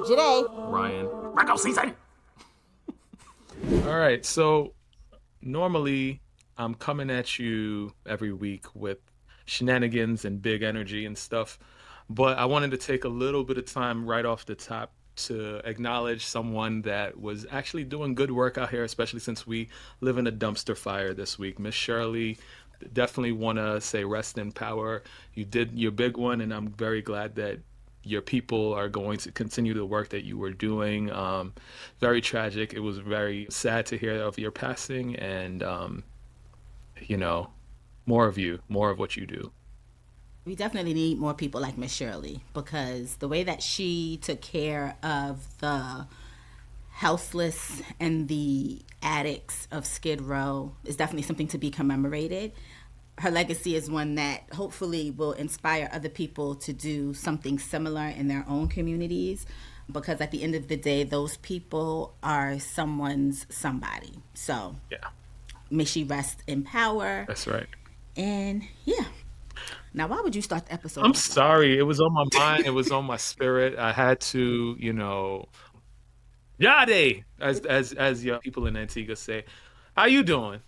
Joyhdae Ryan. Virgo Season. All right, so normally I'm coming at you every week with shenanigans and big energy and stuff, but I wanted to take a little bit of time right off the top to acknowledge someone that was actually doing good work out here, especially since we live in a dumpster fire this week. Miss Shirley, definitely want to say rest in power. You did your big one, and I'm very glad that your people are going to continue the work that you were doing. Very tragic. It was very sad to hear of your passing, and you know, more of you, more of what you do. we definitely need more people like Miss Shirley because the way that she took care of the houseless and the addicts of Skid Row is definitely something to be commemorated. Her legacy is one that hopefully will inspire other people to do something similar in their own communities because at the end of the day, those people are someone's somebody. So Yeah, may she rest in power. that's right. And yeah. Now, why would you start the episode I'm off like sorry. that? It was on my mind. It was on my spirit. I had to, Yade, as your people in Antigua say. How you doing?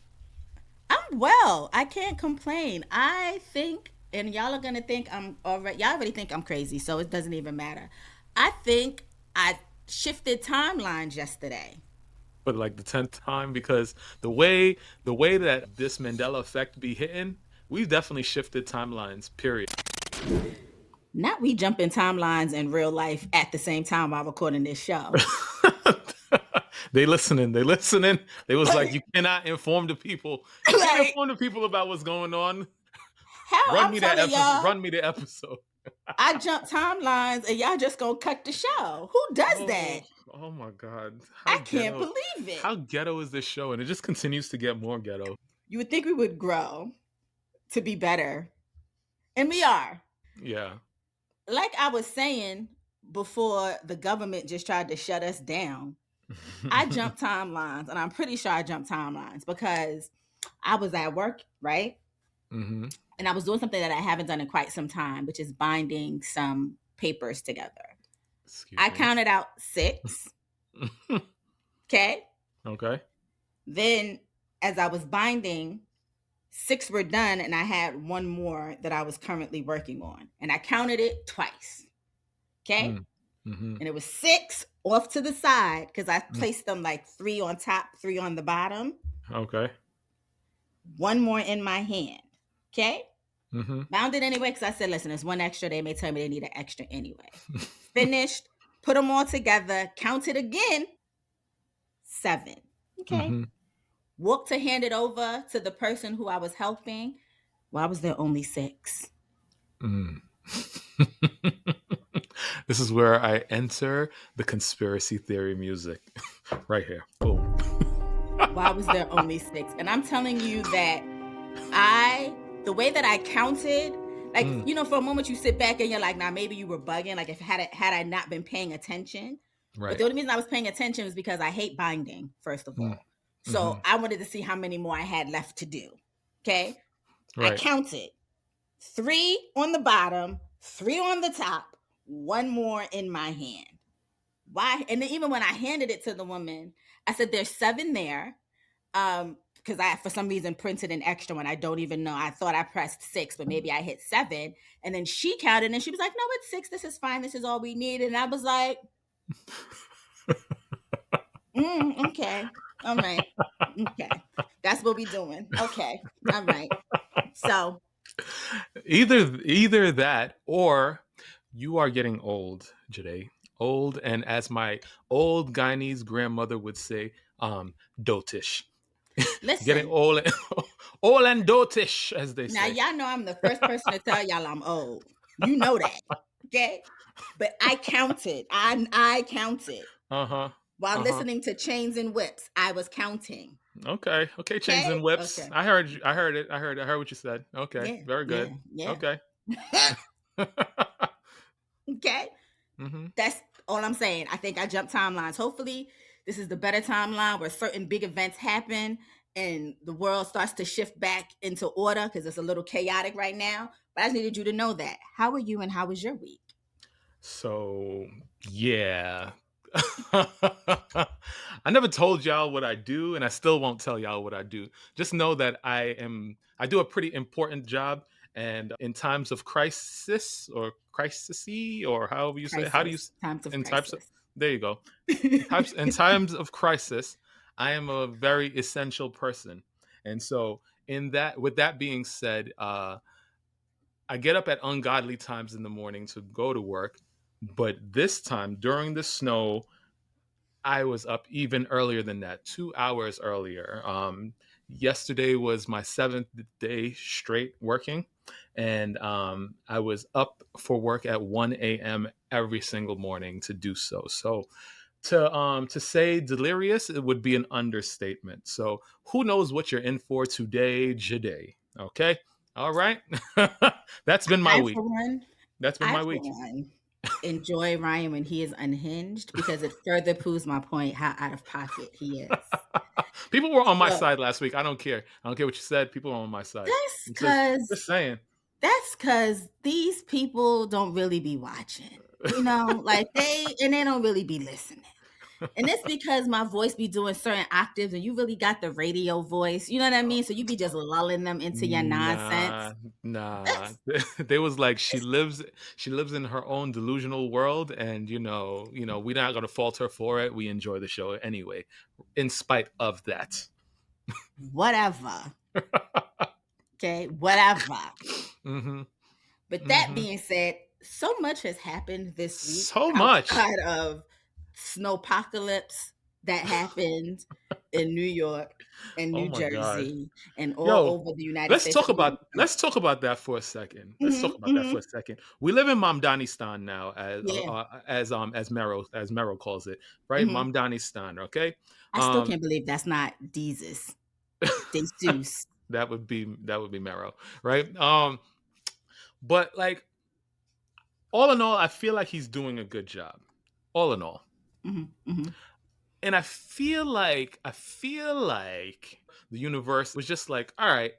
I'm well. I can't complain. I think, and y'all are gonna think I'm already. Y'all already think I'm crazy, so it doesn't even matter. I think I shifted timelines yesterday. For like the 10th time because the way that this Mandela effect be hitting, we've definitely shifted timelines. Period. Not we jump in timelines in real life at the same time while recording this show. They listening. They listening. They was like, you cannot inform the people. You can't Like, inform the people about what's going on. how Run I'm me that telling episode. y'all, Run me the episode. I jump timelines and y'all just gonna cut the show. Who does that? Oh, oh my God! How I can't ghetto! believe it. How ghetto is this show? And it just continues to get more ghetto. You would think we would grow to be better, and we are. Yeah. Like I was saying before the government just tried to shut us down, I jumped timelines, and I'm pretty sure I jumped timelines because I was at work, right? hmm And I was doing something that I haven't done in quite some time, which is binding some papers together. Excuse I me. counted out 6. Okay. Okay. Then, as I was binding, 6 were done, and I had one more that I was currently working on. And I counted it twice. Okay. Mm-hmm. And it was 6 off to the side because I placed them like 3 on top, 3 on the bottom. Okay. One more in my hand. Okay. Mm-hmm. Bound it anyway because I said, listen, there's one extra. They may tell me they need an extra anyway. Finished, put them all together, counted again, 7. Okay. Mm-hmm. Walked to hand it over to the person who I was helping. Why was there only 6? Mm. This is where I enter the conspiracy theory music. Right here. Boom. Why was there only 6? And I'm telling you that the way that I counted, like, for a moment you sit back and you're like, nah, maybe you were bugging. Like, if had I not been paying attention. Right. But the only reason I was paying attention was because I hate binding, first of all. So I wanted to see how many more I had left to do. Okay. Right. I counted 3 on the bottom, 3 on the top, 1 more in my hand. Why? And then even when I handed it to the woman, I said, there's 7 there. Because I, for some reason, printed an extra one. I don't even know. I thought I pressed 6, but maybe I hit 7. And then she counted and she was like, no, it's 6. This is fine. This is all we need. And I was like, okay. All right. Okay. That's what we doing. Okay. All right. So Either that or you are getting old, Jade. Old, and as my old Guyanese grandmother would say, dotish. Getting listen, old, old and dotish, as they now say. y'all know I'm the first person to tell y'all I'm old. You know that. Okay. But I counted. I counted. While listening to Chains and Whips, I was counting. Okay. Chains and whips. Okay. I heard you. I heard it. I heard what you said. Okay. Yeah. Very good. Yeah. Okay. Okay. That's all I'm saying. I think I jumped timelines. Hopefully, this is the better timeline where certain big events happen and the world starts to shift back into order because it's a little chaotic right now. But I just needed you to know that. How are you and how was your week? So, yeah. I never told y'all what I do, and I still won't tell y'all what I do. Just know that I do a pretty important job, and in times of crisis or crisisy or however you say it, how do you Crisis. Times of in types of crisis. there you go. In times of crisis, I am a very essential person. And so in that with that being said, I get up at ungodly times in the morning to go to work, but this time during the snow, I was up even earlier than that, 2 hours earlier. Yesterday was my seventh day straight working, and I was up for work at 1 a.m. every single morning to do so. So to say delirious, it would be an understatement. So who knows what you're in for today, Jade? Okay, all right. That's been my I week. for one, That's been I my for week. one enjoy Ryan when he is unhinged because it further proves my point how out of pocket he is. People were on my So side last week. I don't care. I don't care what you said. People are on my side. that's It's cause just saying. that's cause these people don't really be watching. You know, like they don't really be listening. And it's because my voice be doing certain octaves and you really got the radio voice. You know what I mean? So you be just lulling them into your Nah, nonsense. nah. That's They was like she lives in her own delusional world, and we're not gonna fault her for it. We enjoy the show anyway, in spite of that. whatever. Okay, whatever. Mm-hmm. But that Mm-hmm. being said, so much has happened this week So much. outside of Snowpocalypse that happened in New York and Oh New my god. Jersey and all Yo, over the United let's States talk of about America. let's talk about that for a second. Let's Hmm. talk about that for Hmm. a second. We live in Mamdanistan now, Yeah. as Mero calls it, right? Hmm. Mamdanistan, okay? I still Um, can't believe that's not Jesus. Jesus. that would be Mero, right? But like all in all, I feel like he's doing a good job. All in all. Hmm. Hmm. And I feel like the universe was just like, all right,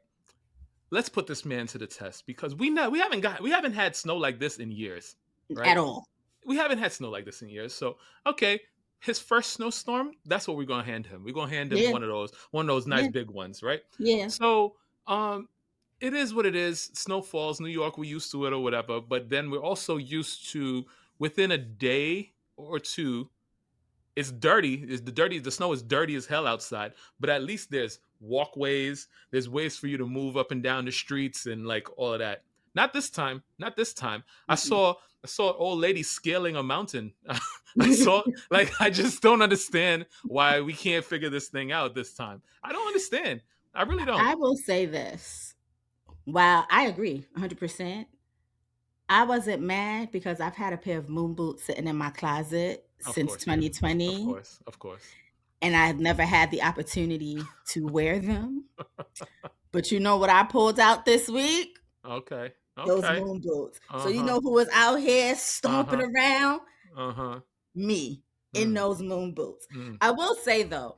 let's put this man to the test because we haven't had snow like this in years, At right? all. We haven't had snow like this in years. So okay, his first snowstorm, that's what we're gonna hand him. We're gonna hand him Yeah. one of those nice Yeah. big ones, right? Yeah. So it is what it is. Snow falls, New York, we're used to it or whatever, but then we're also used to within a day or two it's dirty. The snow is dirty as hell outside, but at least there's walkways, there's ways for you to move up and down the streets and like all of that. Not this time. Not this time. I saw an old lady scaling a mountain. I saw like I just don't understand why we can't figure this thing out this time. I don't understand. I really don't. I will say this. While I agree 100%, I wasn't mad because I've had a pair of moon boots sitting in my closet Of since course, babe. Of 2020, course. Of course. and I've never had the opportunity to wear them. But you know what I pulled out this week? Okay. Those Okay. moon boots. So you Uh-huh. know who was out here stomping Uh-huh. around? Uh-huh. Me in Mm. those moon boots. Mm. I will say though,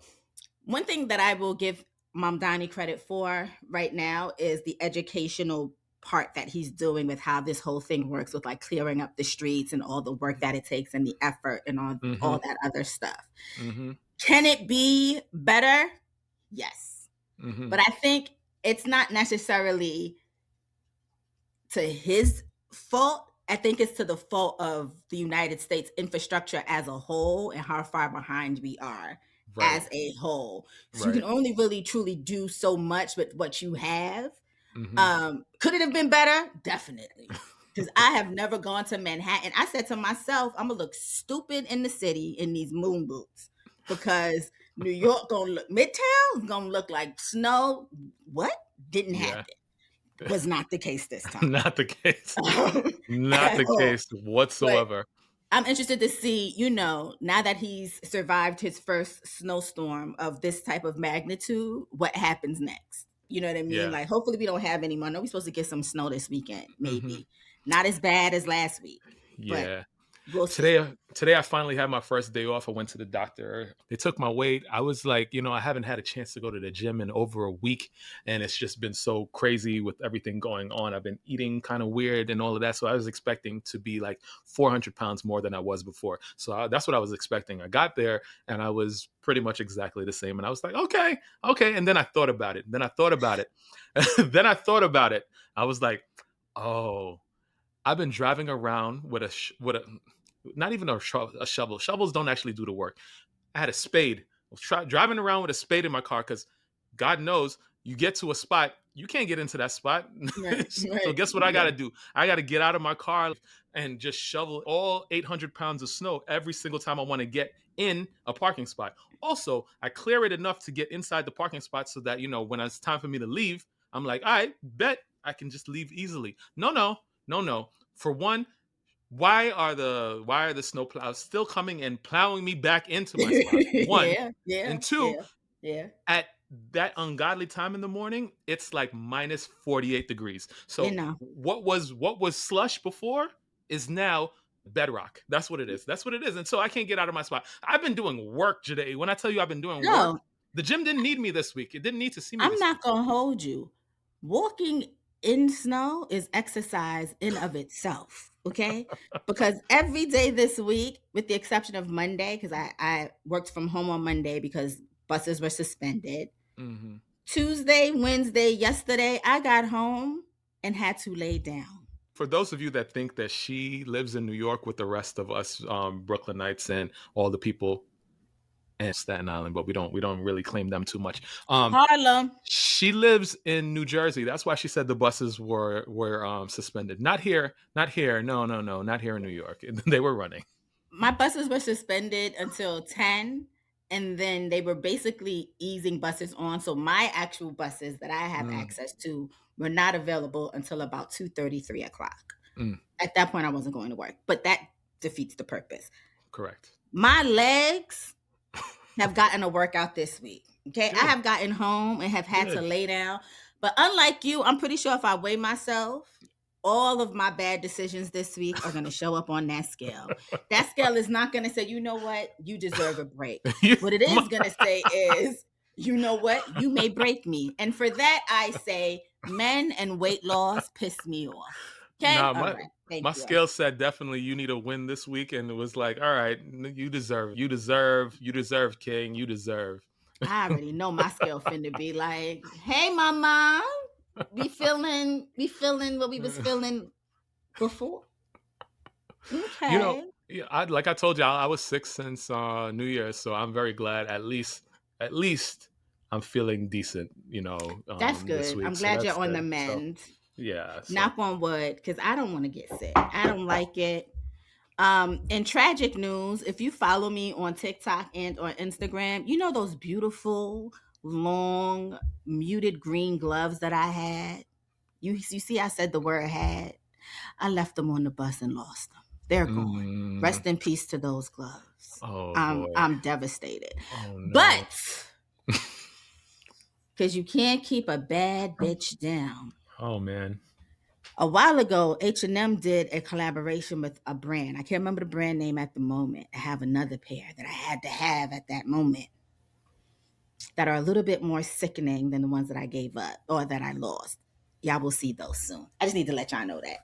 one thing that I will give Mom Donnie credit for right now is the educational part that he's doing with how this whole thing works with like clearing up the streets and all the work that it takes and the effort and all Mm-hmm. that other stuff. Mm-hmm. Can it be better? Yes. Mm-hmm. But I think it's not necessarily to his fault. I think it's to the fault of the United States infrastructure as a whole and how far behind we are Right. as a whole. So you Right. can only really truly do so much with what you have. Mm-hmm. Could it have been better? Definitely. Because I have never gone to Manhattan. I said to myself, I'm gonna look stupid in the city in these moon boots because New York gonna look Midtown gonna look like snow. What didn't Yeah. happen was not the case this time. Not the case. Not At the all. case But whatsoever. I'm interested to see, now that he's survived his first snowstorm of this type of magnitude, what happens next. You know what I mean? Yeah. Like, hopefully, we don't have any more. I know we're supposed to get some snow this weekend, Mm-hmm. maybe. Not as bad as last week, but Yeah. We'll see. Today I finally had my first day off. I went to the doctor. They took my weight. I was like, I haven't had a chance to go to the gym in over a week, and it's just been so crazy with everything going on. I've been eating kind of weird and all of that. So I was expecting to be like 400 pounds more than I was before. So that's what I was expecting. I got there and I was pretty much exactly the same. And I was like, okay, okay. And then I thought about it. Then I thought about it. Then I thought about it. I was like, oh, I've been driving around with with a not even a shovel. Shovels don't actually do the work. I had a spade. I was driving around with a spade in my car because God knows you get to a spot, you can't get into that spot. Right, So right. guess what I got to do? I got to get out of my car and just shovel all 800 pounds of snow every single time I want to get in a parking spot. Also, I clear it enough to get inside the parking spot so that, when it's time for me to leave, I'm like, all right, bet I can just leave easily. No, no, no, no. For one, why are the snow plows still coming and plowing me back into my spot? One. Yeah, yeah, And two, yeah, yeah. at that ungodly time in the morning, it's like minus 48 degrees. You So know. what was slush before is now bedrock. That's what it is. That's what it is. And so I can't get out of my spot. I've been doing work today. When I tell you I've been doing work, No, the gym didn't need me this week. It didn't need to see me I'm this not week. gonna hold you. Walking in snow is exercise in of itself. Okay, because every day this week, with the exception of Monday, because I worked from home on Monday because buses were suspended. Hmm. Tuesday, Wednesday, yesterday, I got home and had to lay down. For those of you that think that she lives in New York with the rest of us Brooklynites and all the people in Staten Island, but we don't really claim them too much. Harlem. She lives in New Jersey. That's why she said the buses were suspended. Not here, not here. No, no, no, not here in New York. They were running. My buses were suspended until 10, and then they were basically easing buses on. So my actual buses that I have Mm, access to were not available until about 2:30, 3 o'clock. mm, At that point, I wasn't going to work, but that defeats the purpose. correct. My legs have gotten a workout this week. Okay. I Good, have gotten home and have had to good. lay down. But unlike you, I'm pretty sure if I weigh myself, all of my bad decisions this week are going to show up on that scale. That scale is not going to say, you know what, you deserve a break. You- What it is going to say is, you know what, you may break me. And for that, I say, men and weight loss piss me off. Okay. nah, All my right. Thank my you. scale said definitely you need a win this week, and it was like, all right, you deserve, you deserve, you deserve, King, you deserve. I already know my scale finna be like, hey mama, we feeling what we was feeling before. You know, Okay. yeah, I told you, I was sick since New Year's, so I'm very glad. At least I'm feeling decent. That's This good. week, I'm so glad that's you're on the good. So mend. yeah, so Knock on wood, because I don't want to get sick. I don't like it. In tragic news, if you follow me on TikTok and on Instagram, you know those beautiful, long, muted green gloves that I had? You see, I said the word had. I left them on the bus and lost them. They're gone. mm, Rest in peace to those gloves. oh I'm boy, I'm devastated. oh no, But because you can't keep a bad bitch down. oh man, A while ago, H&M did a collaboration with a brand. I can't remember the brand name at the moment. I have another pair that I had to have at that moment that are a little bit more sickening than the ones that I gave up or that I lost. Y'all will see those soon. I just need to let y'all know that.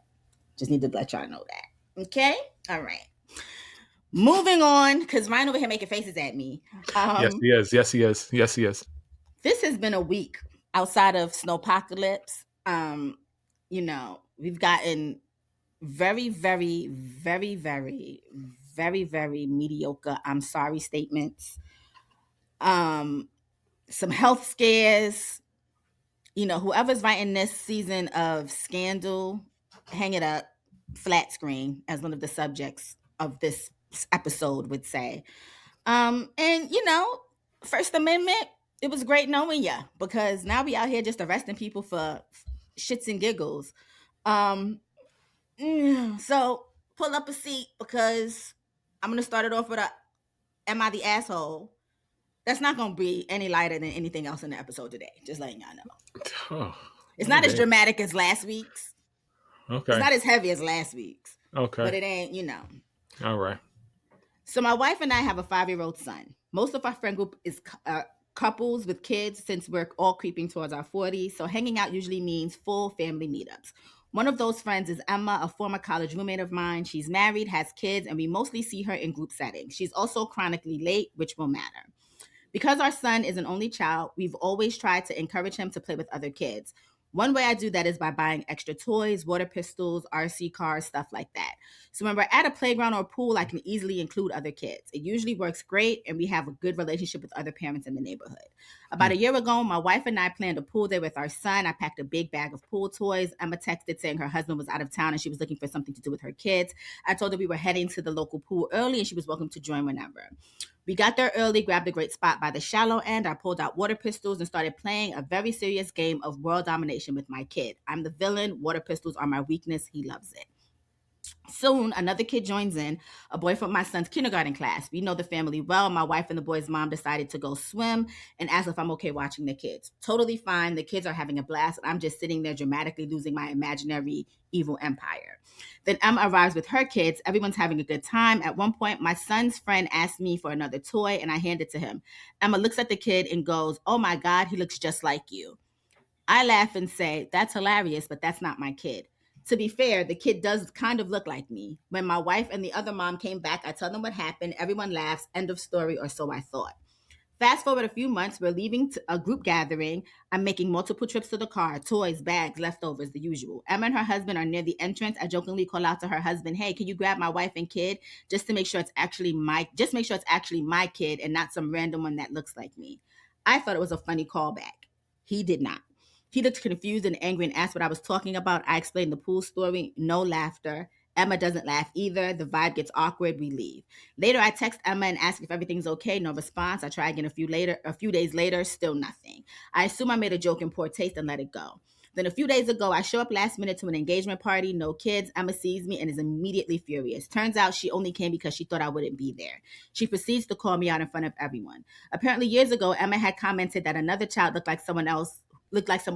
Just need to let y'all know that. Okay? All right. Moving on, because Ryan over here making faces at me. yes he is, yes he is, yes he is. This has been a week outside of Snowpocalypse. We've gotten very, very, very, very, very, very mediocre I'm sorry statements. Some health scares. Whoever's writing this season of Scandal, hang it up, flat screen, as one of the subjects of this episode would say. And First Amendment, it was great knowing ya, because now we out here just arresting people for shits and giggles. Um, so pull up a seat, because I'm gonna start it off with a "Am I the asshole?" That's not gonna be any lighter than anything else in the episode today. Just letting y'all know. Oh, It's oh not as damn. dramatic as last week's. It's Okay, not as heavy as last week's, okay. but it ain't. All right. So my wife and I have a 5-year-old son. Most of our friend group is couples with kids since we're all creeping towards our 40s. So hanging out usually means full family meetups. One of those friends is Emma, a former college roommate of mine. She's married, has kids, and we mostly see her in group settings. She's also chronically late, which will matter. Because our son is an only child, we've always tried to encourage him to play with other kids. One way I do that is by buying extra toys, water pistols, RC cars, stuff like that. So when we're at a playground or pool, I can easily include other kids. It usually works great, and we have a good relationship with other parents in the neighborhood. About a year ago, my wife and I planned a pool day with our son. I packed a big bag of pool toys. Emma texted saying her husband was out of town and she was looking for something to do with her kids. I told her we were heading to the local pool early and she was welcome to join whenever. We got there early, grabbed a great spot by the shallow end. I pulled out water pistols and started playing a very serious game of world domination with my kid. I'm the villain. Water pistols are my weakness. He loves it. Soon, another kid joins in, a boy from my son's kindergarten class. We know the family well. My wife and the boy's mom decided to go swim and asked if I'm okay watching the kids. Totally fine. The kids are having a blast, and I'm just sitting there dramatically losing my imaginary evil empire. Then Emma arrives with her kids. Everyone's having a good time. At one point, my son's friend asked me for another toy, and I hand it to him. Emma looks at the kid and goes, "Oh my God, he looks just like you." I laugh and say, "That's hilarious, but that's not my kid." To be fair, the kid does kind of look like me. When my wife and the other mom came back, I tell them what happened. Everyone laughs. End of story, or so I thought. Fast forward a few months, we're leaving a group gathering. I'm making multiple trips to the car, toys, bags, leftovers, the usual. Emma and her husband are near the entrance. I jokingly call out to her husband, "Hey, can you grab my wife and kid just to make sure it's actually my kid and not some random one that looks like me?" I thought it was a funny callback. He did not. He looked confused and angry and asked what I was talking about. I explained the pool story. No laughter. Emma doesn't laugh either. The vibe gets awkward. We leave. Later, I text Emma and ask if everything's okay. No response. I try again a few days later, still nothing. I assume I made a joke in poor taste and let it go. Then a few days ago, I show up last minute to an engagement party. No kids. Emma sees me and is immediately furious. Turns out she only came because she thought I wouldn't be there. She proceeds to call me out in front of everyone. Apparently, years ago, Emma had commented that another child looked like someone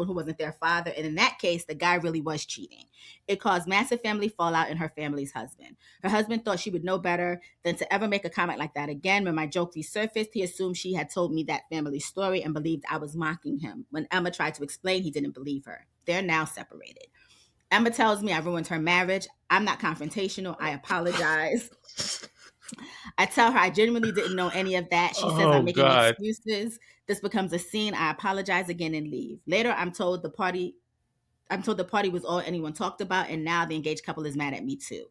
who wasn't their father. And in that case, the guy really was cheating. It caused massive family fallout in her family's husband. Her husband thought she would know better than to ever make a comment like that again. When my joke resurfaced, he assumed she had told me that family story and believed I was mocking him. When Emma tried to explain, he didn't believe her. They're now separated. Emma tells me I ruined her marriage. I'm not confrontational. I apologize. I tell her I genuinely didn't know any of that. She says I'm Oh making God. excuses. This becomes a scene. I apologize again and leave. Later, I'm told the party was all anyone talked about, and now the engaged couple is mad at me too.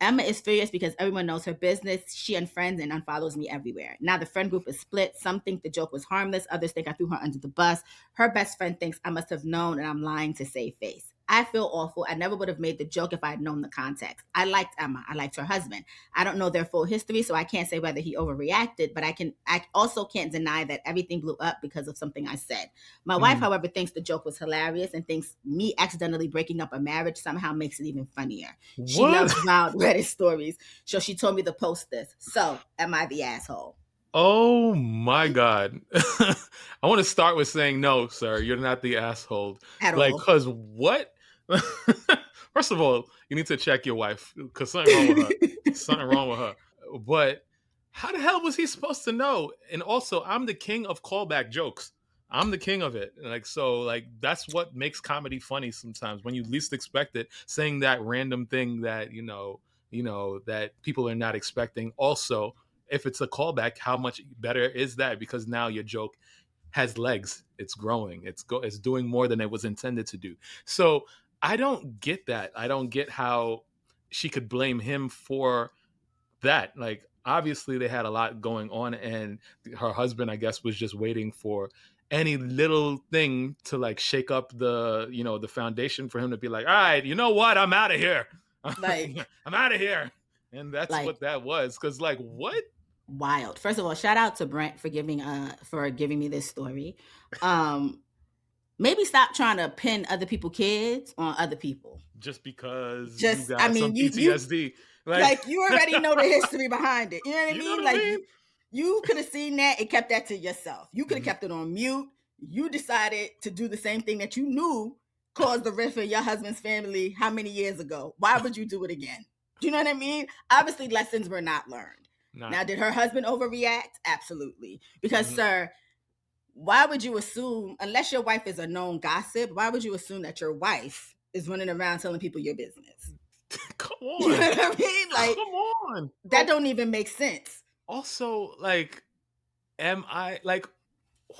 Emma is furious because everyone knows her business. She unfriends and unfollows me everywhere. Now the friend group is split. Some think the joke was harmless. Others think I threw her under the bus. Her best friend thinks I must have known and I'm lying to save face. I feel awful. I never would have made the joke if I had known the context. I liked Emma. I liked her husband. I don't know their full history, so I can't say whether he overreacted, but I also can't deny that everything blew up because of something I said. My wife, Mm. however, thinks the joke was hilarious and thinks me accidentally breaking up a marriage somehow makes it even funnier. She What? loves wild Reddit stories, so she told me to post this. So, am I the asshole? Oh my God. I want to start with saying no, sir. You're not the asshole. At Like, all. cause what? First of all, you need to check your wife because something wrong with her. Something wrong with her. But how the hell was he supposed to know? And also, I'm the king of callback jokes. I'm the king of it. Like so, like that's what makes comedy funny sometimes when you least expect it. Saying that random thing that that people are not expecting. Also, if it's a callback, how much better is that? Because now your joke has legs. It's growing. It's doing more than it was intended to do. So I don't get that. I don't get how she could blame him for that. Like obviously they had a lot going on, and her husband, I guess, was just waiting for any little thing to like shake up the foundation for him to be like, all right, you know what? I'm out of here. Like, I'm out of here. And that's like what that was. Cause like what? wild. First of all, shout out to Brent for giving me this story. Um, Maybe stop trying to pin other people's kids on other people. Just because you Just, I got some mean, you PTSD. Like like you already know the history behind it. You know what I you know mean? what I Like mean? you could have seen that and kept that to yourself. You could have Mhm. kept it on mute. You decided to do the same thing that you knew caused the rift in your husband's family how many years ago? Why would you do it again? Do you know what I mean? Obviously, lessons were not learned. Now, did her husband overreact? Absolutely. Because, sir, why would you assume, unless your wife is a known gossip, why would you assume that your wife is running around telling people your business? Come on. You know what I mean? Like, come on. That don't even make sense. Also, like, am I like,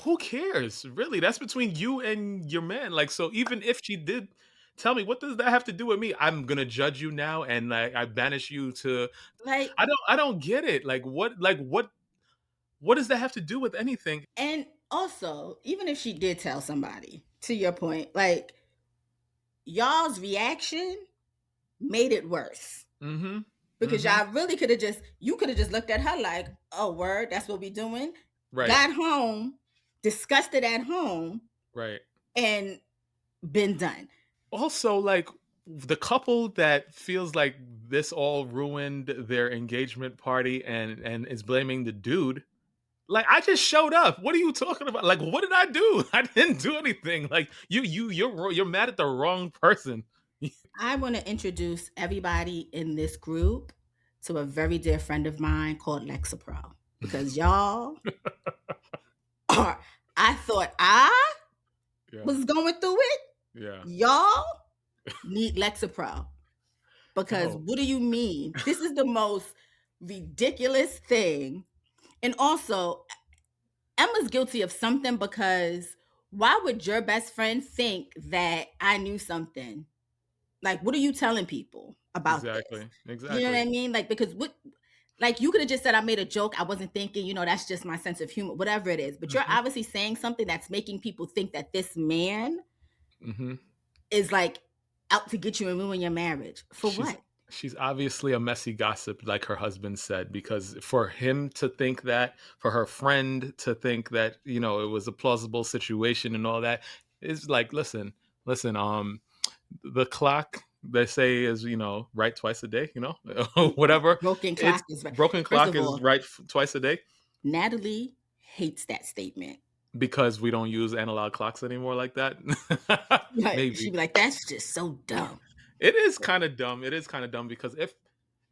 who cares? Really? That's between you and your man. Like, so even if she did tell me, what does that have to do with me? I'm gonna judge you now and like I banish you to Like, I don't get it. What does that have to do with anything? And also, even if she did tell somebody, to your point, like, y'all's reaction made it worse. Mm-hmm. Because y'all really could have just looked at her like, oh, word, that's what we doing. Right. Got home, discussed it at home, Right. and been done. Also, like, the couple that feels like this all ruined their engagement party and is blaming the dude. Like, I just showed up. What are you talking about? Like, what did I do? I didn't do anything. Like, you're mad at the wrong person. I want to introduce everybody in this group to a very dear friend of mine called Lexapro. Because y'all are, I thought I was going through it. Yeah. Y'all need Lexapro. Because what do you mean? This is the most ridiculous thing. And also, Emma's guilty of something because why would your best friend think that I knew something? Like, what are you telling people about this? Exactly. You know what I mean? Like, because like, you could have just said, I made a joke. I wasn't thinking, that's just my sense of humor, whatever it is. But you're obviously saying something that's making people think that this man is like out to get you and ruin your marriage. For what? She's obviously a messy gossip, like her husband said, because for him to think that, for her friend to think that, it was a plausible situation and all that, is like, listen, the clock they say is, right twice a day, whatever. Broken clock is right. Broken clock is right twice a day. Natalie hates that statement. Because we don't use analog clocks anymore like that. Maybe. She'd be like, that's just so dumb. It is kind of dumb. It is kind of dumb because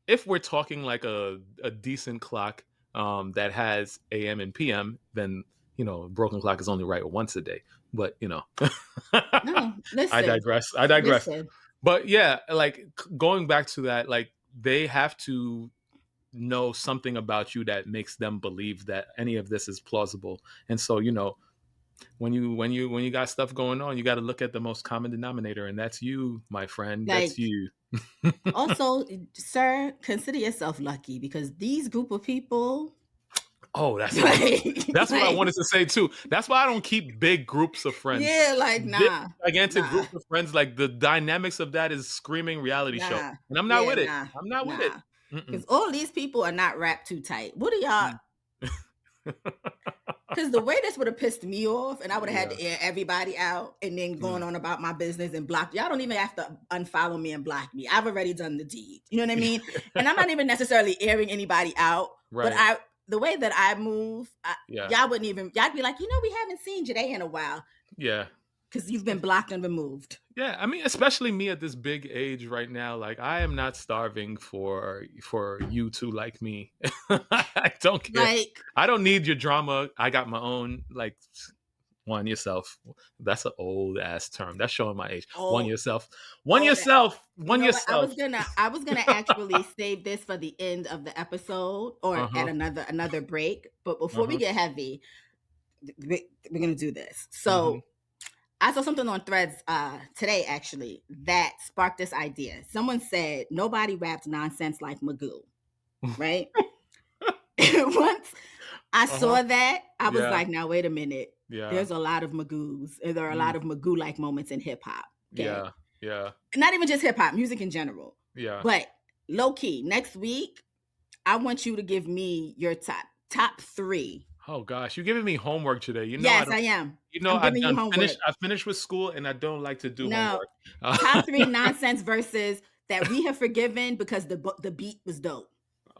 if we're talking like a decent clock that has AM and PM, then broken clock is only right once a day. But no, listen, I digress. Listen. But yeah, like going back to that, like they have to know something about you that makes them believe that any of this is plausible. And so when you got stuff going on, you got to look at the most common denominator, and that's you, my friend. Like, that's you. Also, sir, consider yourself lucky because these group of people. Oh, that's what I wanted to say too. That's why I don't keep big groups of friends. Yeah, like nah, gigantic group of friends. Like the dynamics of that is screaming reality show, and I'm not with it. I'm not with it. Because all these people are not wrapped too tight. What are y'all? Because the way this would have pissed me off, and I would have had to air everybody out and then going on about my business and block. Y'all don't even have to unfollow me and block me. I've already done the deed. You know what I mean? And I'm not even necessarily airing anybody out. Right. But the way that I move, y'all wouldn't even, y'all be like, we haven't seen Joyhdae in a while. Yeah. Because you've been blocked and removed. Yeah, I mean, especially me at this big age right now, like I am not starving for you to like me. I don't care. Like, I don't need your drama. I got my own. Like, one yourself. That's an old ass term. That's showing my age. One yourself. One yourself. One yourself. I was gonna actually save this for the end of the episode or at another break. But before we get heavy, we're gonna do this. So. I saw something on Threads today, actually, that sparked this idea. Someone said, nobody raps nonsense like Magoo, right? Once I saw that, I was like, now, wait a minute. Yeah. There's a lot of Magoos. There are a lot of Magoo-like moments in hip-hop. Okay? Yeah. Not even just hip-hop, music in general. Yeah. But low-key, next week, I want you to give me your top 3. Oh gosh, you're giving me homework today. Yes, I am. I finished with school, and I don't like to do homework. Top 3 nonsense verses that we have forgiven because the beat was dope.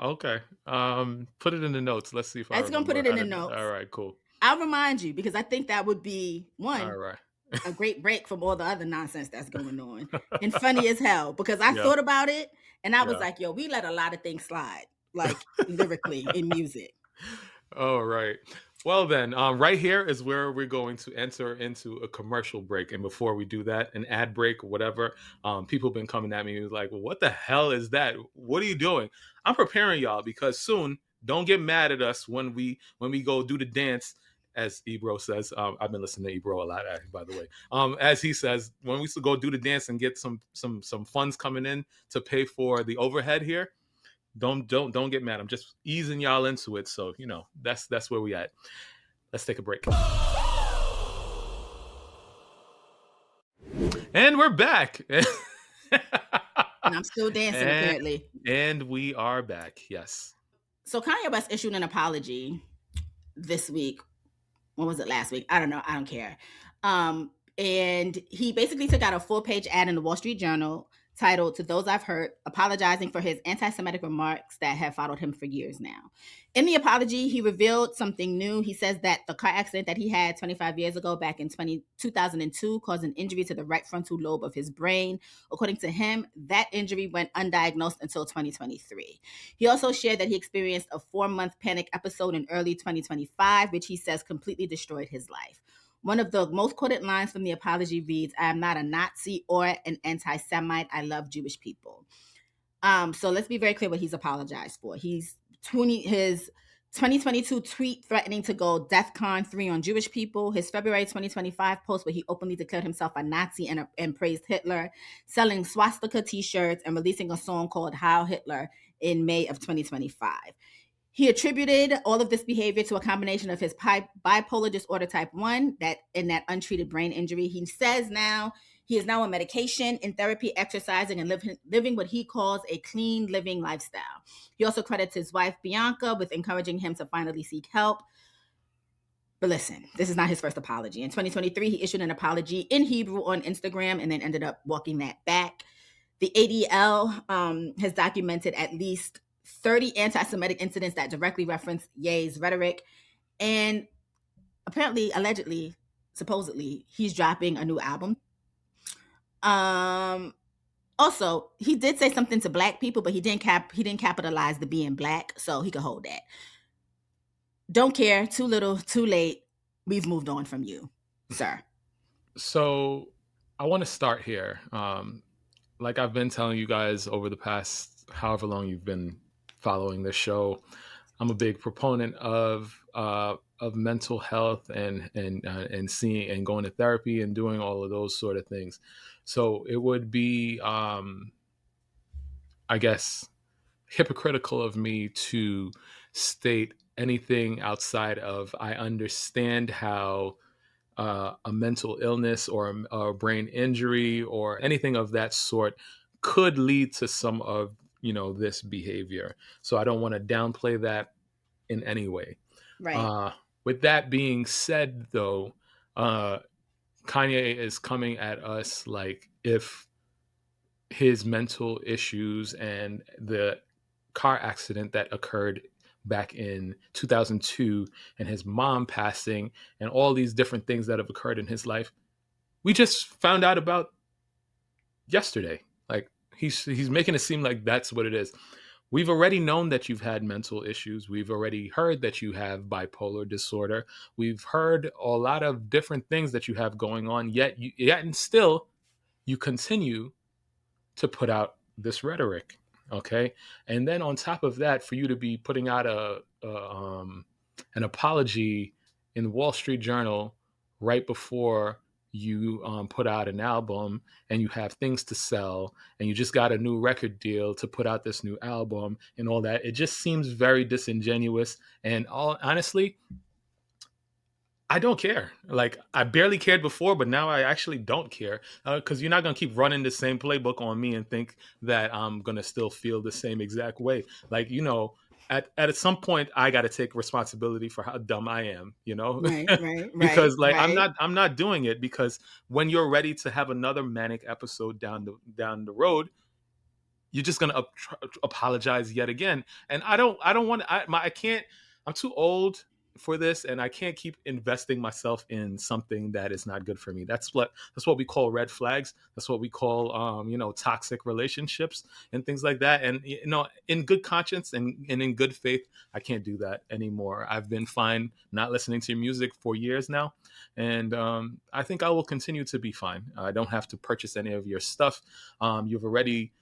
Okay, put it in the notes. Let's see if I'm gonna put it in the notes. All right, cool. I'll remind you because I think that would be one. All right. a great break from all the other nonsense that's going on, and funny as hell because I Yeah, thought about it and I was yeah. like, yo, we let a lot of things slide, like lyrically in music. All right. Well, then, right here is where we're going to enter into a commercial break. And before we do that, an ad break, whatever, people have been coming at me like, well, what the hell is that? What are you doing? I'm preparing y'all because soon, don't get mad at us when we go do the dance. As Ebro says, I've been listening to Ebro a lot, by the way. As he says, when we go do the dance and get some funds coming in to pay for the overhead here, don't get mad. I'm just easing y'all into it. So, that's where we at. Let's take a break. And we're back. And I'm still dancing and apparently. and we are back. Yes. So Kanye West issued an apology this week. When was it, last week? I don't know. I don't care. And he basically took out a full-page ad in the Wall Street Journal titled "To Those I've Hurt," apologizing for his anti-Semitic remarks that have followed him for years now. In the apology, he revealed something new. He says that the car accident that he had 25 years ago, back in 2002, caused an injury to the right frontal lobe of his brain. According to him, that injury went undiagnosed until 2023. He also shared that he experienced a 4-month panic episode in early 2025, which he says completely destroyed his life. One of the most quoted lines from the apology reads, "I am not a Nazi or an anti-Semite. I love Jewish people." So let's be very clear what he's apologized for. His 2022 tweet threatening to go DEFCON 3 on Jewish people, his February 2025 post where he openly declared himself a Nazi and praised Hitler, selling swastika t-shirts, and releasing a song called Heil Hitler in May of 2025. He attributed all of this behavior to a combination of his bipolar disorder type 1 and that untreated brain injury. He says now he is now on medication, in therapy, exercising, and living what he calls a clean living lifestyle. He also credits his wife, Bianca, with encouraging him to finally seek help. But listen, this is not his first apology. In 2023, he issued an apology in Hebrew on Instagram and then ended up walking that back. The ADL has documented at least 30 anti-Semitic incidents that directly reference Ye's rhetoric. And apparently, allegedly, supposedly, he's dropping a new album. Also, he did say something to black people, but he didn't capitalize the being black, so he could hold that. Don't care. Too little, too late. We've moved on from you, sir. So I want to start here. Like I've been telling you guys over the past however long you've been following this show, I'm a big proponent of mental health and seeing and going to therapy and doing all of those sort of things. So it would be, I guess, hypocritical of me to state anything outside of I understand how a mental illness or a brain injury or anything of that sort could lead to some of this behavior. So I don't want to downplay that in any way. Right. With that being said, though, Kanye is coming at us like if his mental issues and the car accident that occurred back in 2002 and his mom passing and all these different things that have occurred in his life, we just found out about yesterday. Like he's making it seem like that's what it is. We've already known that you've had mental issues. We've already heard that you have bipolar disorder. We've heard a lot of different things that you have going on, yet and still you continue to put out this rhetoric. Okay. And then on top of that, for you to be putting out an apology in the Wall Street Journal right before you put out an album and you have things to sell and you just got a new record deal to put out this new album and all that, it just seems very disingenuous. And honestly, I don't care. Like I barely cared before, but now I actually don't care because you're not gonna keep running the same playbook on me and think that I'm gonna still feel the same exact way. Like at some point I got to take responsibility for how dumb I am. Right, right, right, Because like right. I'm not doing it because when you're ready to have another manic episode down the road, you're just gonna apologize yet again. And I don't want I can't. I'm too old for this, and I can't keep investing myself in something that is not good for me. That's what we call red flags. That's what we call toxic relationships and things like that. And in good conscience and in good faith, I can't do that anymore. I've been fine not listening to your music for years now, and I think I will continue to be fine. I don't have to purchase any of your stuff. You've already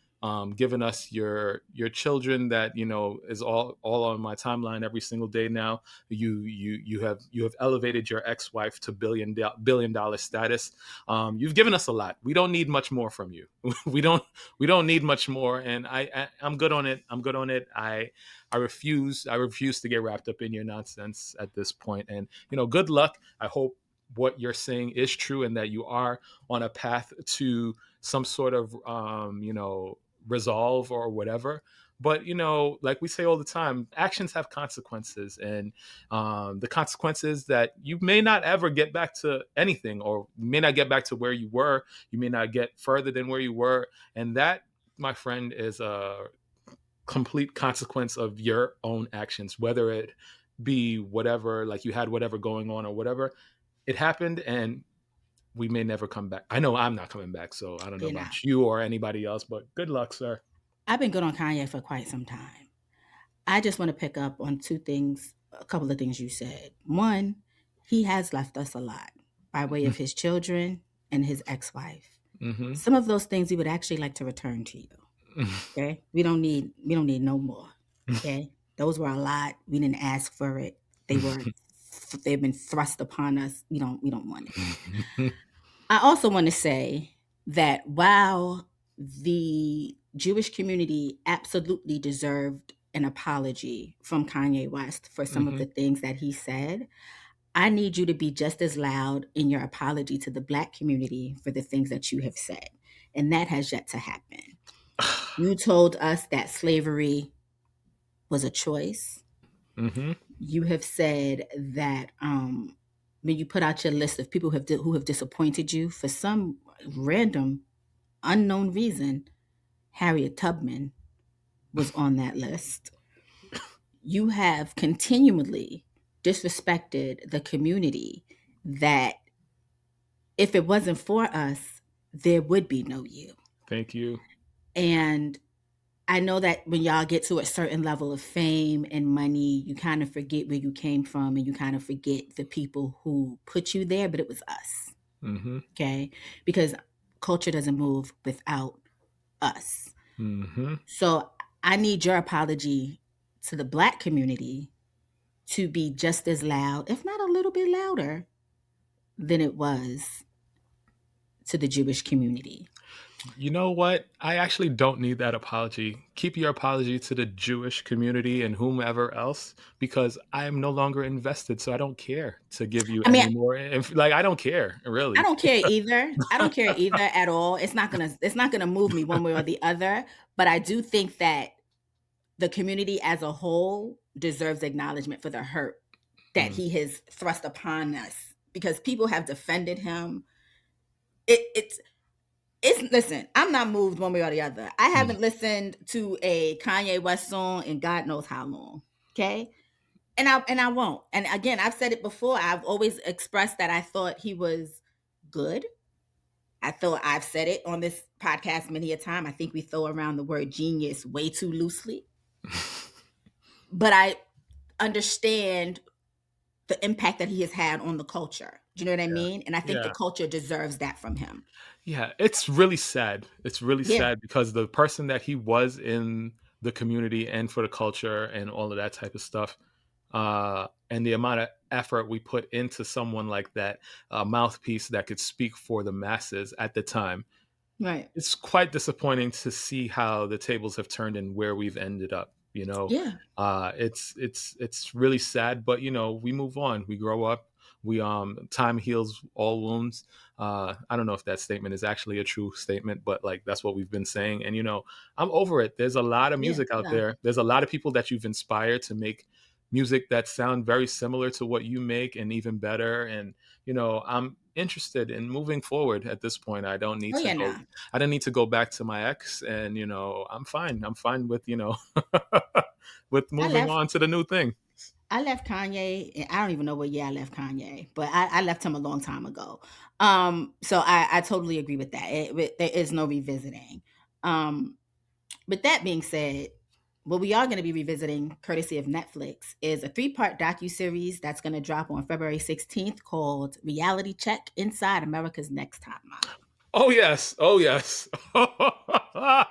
given us your children that is all on my timeline every single day now. You have elevated your ex-wife to billion dollar status. You've given us a lot. We don't need much more from you. we don't need much more, and I'm good on it. I'm good on it. I refuse to get wrapped up in your nonsense at this point. And good luck. I hope what you're saying is true and that you are on a path to some sort of resolve or whatever. But like we say all the time, actions have consequences, and the consequences that you may not ever get back to anything, or you may not get back to where you were. You may not get further than where you were, and that, my friend, is a complete consequence of your own actions, whether it be whatever, like you had whatever going on or whatever. It happened, and we may never come back. I know I'm not coming back, so I don't know You're not. about you or anybody else, but good luck, sir. I've been good on Kanye for quite some time. I just want to pick up on two things, a couple of things you said. One, he has left us a lot by way of his children and his ex-wife. Mm-hmm. Some of those things we would actually like to return to you. Okay? We don't need no more. Okay? Those were a lot. We didn't ask for it. They've been thrust upon us. We don't want it. I also want to say that while the Jewish community absolutely deserved an apology from Kanye West for some of Mm-hmm. the things that he said, I need you to be just as loud in your apology to the Black community for the things that you have said. And that has yet to happen. You told us that slavery was a choice. Mm-hmm. You have said that when you put out your list of people who have disappointed you for some random, unknown reason, Harriet Tubman was on that list. You have continually disrespected the community that if it wasn't for us, there would be no you. Thank you. And I know that when y'all get to a certain level of fame and money, you kind of forget where you came from and you kind of forget the people who put you there, but it was us. Mm-hmm. Okay? Because culture doesn't move without us. Mm-hmm. So I need your apology to the Black community to be just as loud, if not a little bit louder, than it was to the Jewish community. You know what? I actually don't need that apology. Keep your apology to the Jewish community and whomever else, because I am no longer invested, so I don't care to give you I mean, any more. Like, I don't care, I really. don't care either. I don't care either at all. It's not gonna move me one way or the other. But I do think that the community as a whole deserves acknowledgement for the hurt that Mm. he has thrust upon us because people have defended him. It's listen, I'm not moved one way or the other. I Mm. haven't listened to a Kanye West song in God knows how long. Okay. And I won't. And again, I've said it before. I've always expressed that I thought he was good. I thought I've said it on this podcast many a time. I think we throw around the word genius way too loosely. But I understand the impact that he has had on the culture. Do you know what I Yeah. mean? And I think the Yeah. culture deserves that from him. Yeah, it's really sad. It's really Yeah. sad because the person that he was in the community and for the culture and all of that type of stuff, and the amount of effort we put into someone like that, a mouthpiece that could speak for the masses at the time, Right. it's quite disappointing to see how the tables have turned and where we've ended up. Yeah. It's really sad, but we move on, we grow up, we time heals all wounds. I don't know if that statement is actually a true statement, but like that's what we've been saying. And I'm over it. There's a lot of Yeah. music out No. there. There's a lot of people that you've inspired to make music that sound very similar to what you make and even better. And I'm interested in moving forward at this point. Oh yeah, no. I don't need to go back to my ex, and I'm fine with with I moving left. on to the new thing. I left Kanye, and I don't even know what year I left Kanye, but I left him a long time ago. So I totally agree with that. There is no revisiting. Um, But that being said, what we are going to be revisiting, courtesy of Netflix, is a three-part docu-series that's going to drop on February 16th called Reality Check Inside America's Next Top Model. Oh yes. Oh yes. The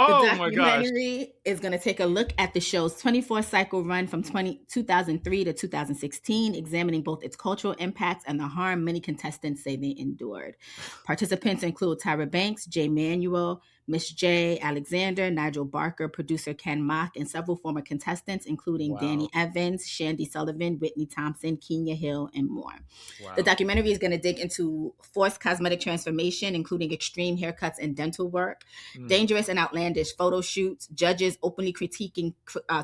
Oh my gosh. documentary is going to take a look at the show's 24 cycle run from 2003 to 2016, examining both its cultural impacts and the harm many contestants say they endured. Participants include Tyra Banks, Jay Manuel, Miss J, Alexander, Nigel Barker, producer Ken Mock, and several former contestants, including Danny Wow. Evans, Shandy Sullivan, Whitney Thompson, Kenya Hill, and more. The Wow. documentary is going to dig into forced cosmetic transformation, including extreme haircuts and dental work, Mm. dangerous and outlandish photo shoots, judges openly critiquing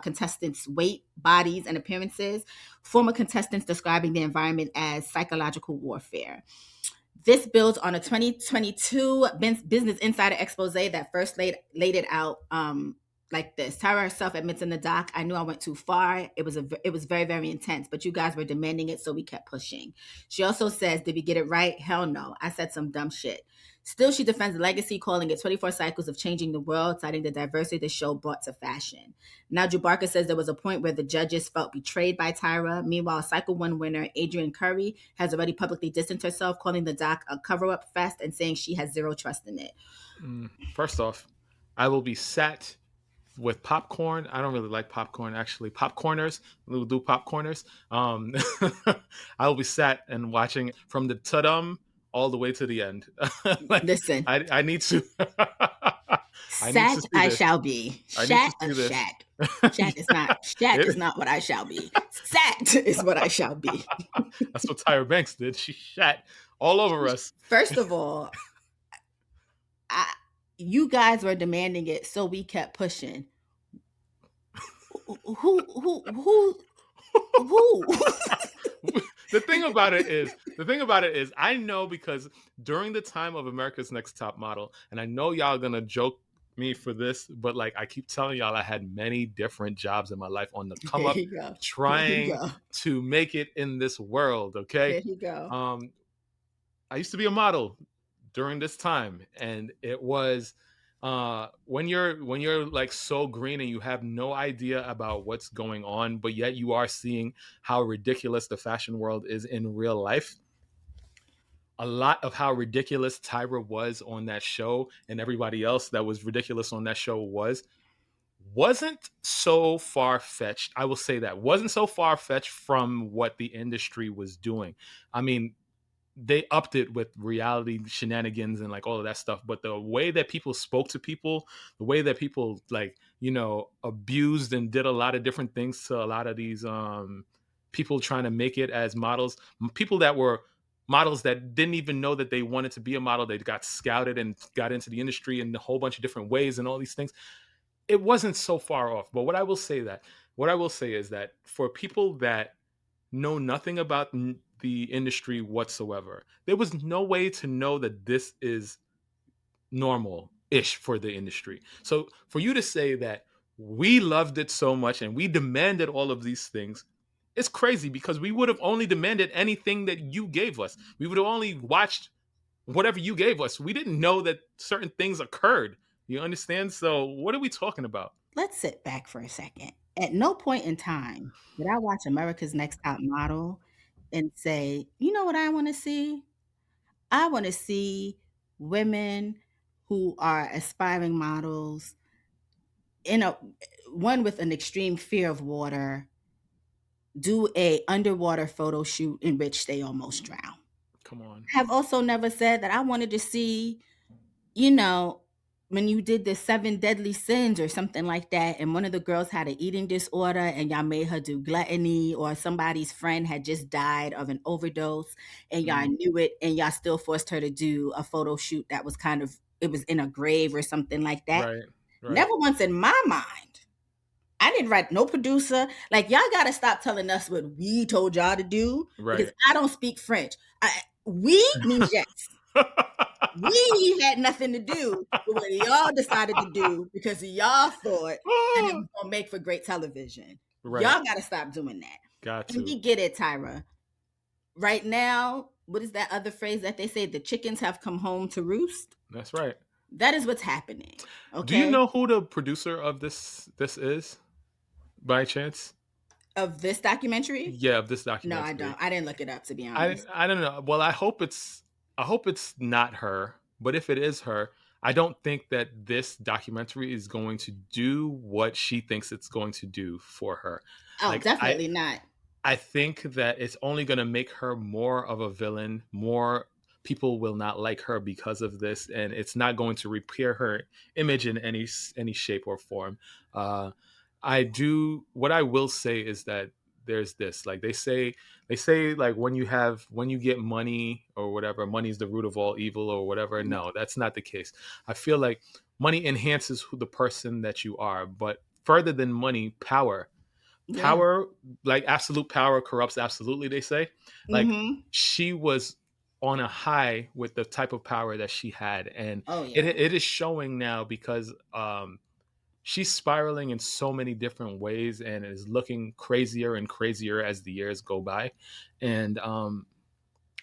contestants' weight, bodies, and appearances, former contestants describing the environment as psychological warfare. This builds on a 2022 Business Insider expose that first laid it out like this. Tyra herself admits in the doc, "I knew I went too far. It was very, very intense, but you guys were demanding it, so we kept pushing." She also says, "Did we get it right? Hell no. I said some dumb shit." Still, she defends the legacy, calling it 24 cycles of changing the world, citing the diversity the show brought to fashion. Nigel Barker says there was a point where the judges felt betrayed by Tyra. Meanwhile, Cycle 1 winner Adrienne Curry has already publicly distanced herself, calling the doc a cover-up fest and saying she has zero trust in it. First off, I will be sat with popcorn. I don't really like popcorn, actually. Popcorners, we'll do popcorners. I will be sat and watching from the ta-dum all the way to the end. Like, Listen, I need to. I need to sat see I this. shall be. I need to Shat a see this. shat. Shat is not what I shall be. Sat is what I shall be. That's what Tyra Banks did. She shat all over us. First of all, you guys were demanding it, so we kept pushing. Who? The thing about it is, I know because during the time of America's Next Top Model, and I know y'all gonna joke me for this, but like I keep telling y'all, I had many different jobs in my life on the come Here up, you go. trying to make it in this world. Okay, Here you go. I used to be a model during this time, and it was when you're like so green and you have no idea about what's going on, but yet you are seeing how ridiculous the fashion world is in real life. A lot of how ridiculous Tyra was on that show and everybody else that was ridiculous on that show wasn't so far-fetched. I will say that wasn't so far-fetched from what the industry was doing. I mean, they upped it with reality shenanigans and like all of that stuff, but the way that people spoke to people, the way that people like, abused and did a lot of different things to a lot of these people trying to make it as models, people that were models that didn't even know that they wanted to be a model. They got scouted and got into the industry in a whole bunch of different ways and all these things. It wasn't so far off. But what I will say is that for people that know nothing about the industry whatsoever, there was no way to know that this is normal-ish for the industry. So for you to say that we loved it so much and we demanded all of these things, it's crazy because we would have only demanded anything that you gave us. We would have only watched whatever you gave us. We didn't know that certain things occurred. You understand? So what are we talking about? Let's sit back for a second. At no point in time did I watch America's Next Top Model and say, you know what I want to see? I want to see women who are aspiring models one with an extreme fear of water do a underwater photo shoot in which they almost drown. Come on. I have also never said that I wanted to see, you know, when you did the 7 deadly sins or something like that, and one of the girls had an eating disorder and y'all made her do gluttony, or somebody's friend had just died of an overdose and y'all knew it and y'all still forced her to do a photo shoot that was it was in a grave or something like that. Right. Never once in my mind. I didn't write no producer. Like, y'all got to stop telling us what we told y'all to do, because Right. I don't speak French. We means yes. We had nothing to do with what y'all decided to do because y'all thought that it was going to make for great television. Right. Y'all got to stop doing that. Got And to. we get it, Tyra. Right now, what is that other phrase that they say? The chickens have come home to roost. That's right. That is what's happening. Do you Okay. know who the producer of this is, by chance? Of this documentary? Yeah, of this No, I documentary. don't. I didn't look it up, to be I honest. I don't know. Well, I hope it's not her. But if it is her, I don't think that this documentary is going to do what she thinks it's going to do for her. Oh, Like I definitely not. I think that it's only going to make her more of a villain. More people will not like her because of this, and it's not going to repair her image in any shape or form. Uh, I do. What I will say is that there's this. Like they say like when you get money or whatever, money is the root of all evil or whatever. No, that's not the case. I feel like money enhances who the person that you are, but further than money, Yeah. power, like absolute power corrupts absolutely, they say. Like Mm-hmm. she was on a high with the type of power that she had, and Oh, it, yeah. it is showing now because she's spiraling in so many different ways and is looking crazier and crazier as the years go by. And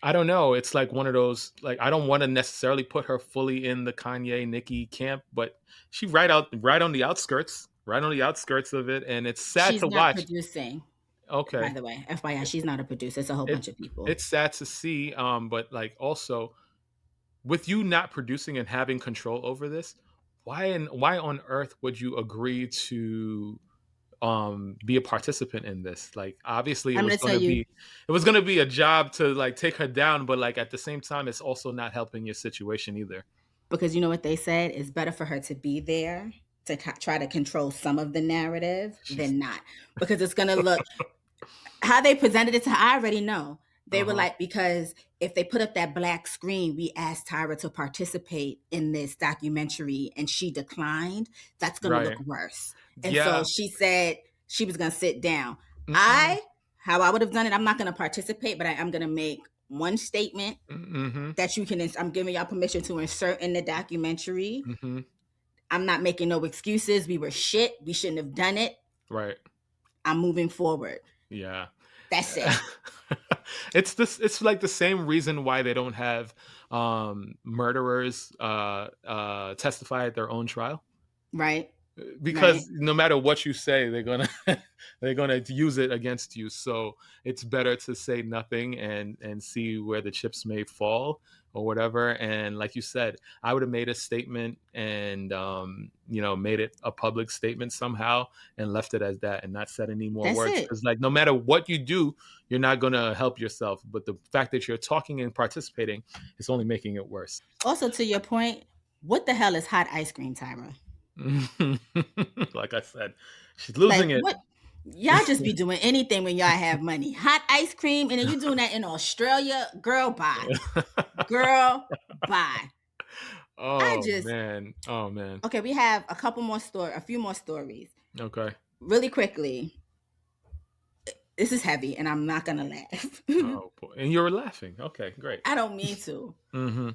I don't know, it's like one of those, like I don't want to necessarily put her fully in the Kanye Nicki camp, but she right on the outskirts, right on the outskirts of it, and it's sad She's to not watch. producing, by Okay. the way. FYI, she's not a producer. It's a whole it bunch of people. it's sad to see, but like also with you not producing and having control over this, why on earth would you agree to be a participant in this? Like obviously I'm going to tell you it was going to be a job to like take her down, but like at the same time it's also not helping your situation either. because you know what they said? It's better for her to be there to try to control some of the narrative She's than not. Because it's going to look how they presented it to her. I already know. They were uh-huh. like, because if they put up that black screen, we asked Tyra to participate in this documentary and she declined, that's going to look Right. worse. And so Yeah. she said she was going to sit down. Mm-mm. How I would have done it, I'm not going to participate, but I am going to make one statement Mm-hmm. that you can, I'm giving y'all permission to insert in the documentary. Mm-hmm. I'm not making no excuses. We were shit. We shouldn't have done it. Right. I'm moving forward. Yeah. That's it. It's like the same reason why they don't have murderers testify at their own trial, Right. Right. because no matter what you say, they're gonna they're gonna use it against you. So it's better to say nothing and see where the chips may fall or whatever. And like you said, I would have made a statement and made it a public statement somehow and left it as that and not said any more That's words, it. because like no matter what you do, you're not gonna help yourself. But the fact that you're talking and participating is only making it worse. Also, to your point, what the hell is hot ice cream, Tyra? Like I said, she's Like, losing it. what? Y'all just be doing anything when y'all have money. Hot ice cream, and then you doing that in Australia? Girl, bye. Girl, bye. I Oh just, man. Oh man. okay, we have a few more stories. Okay. Really quickly. This is heavy, and I'm not going to laugh. Oh boy. And you were laughing. Okay, great. I don't mean to. Mm-hmm.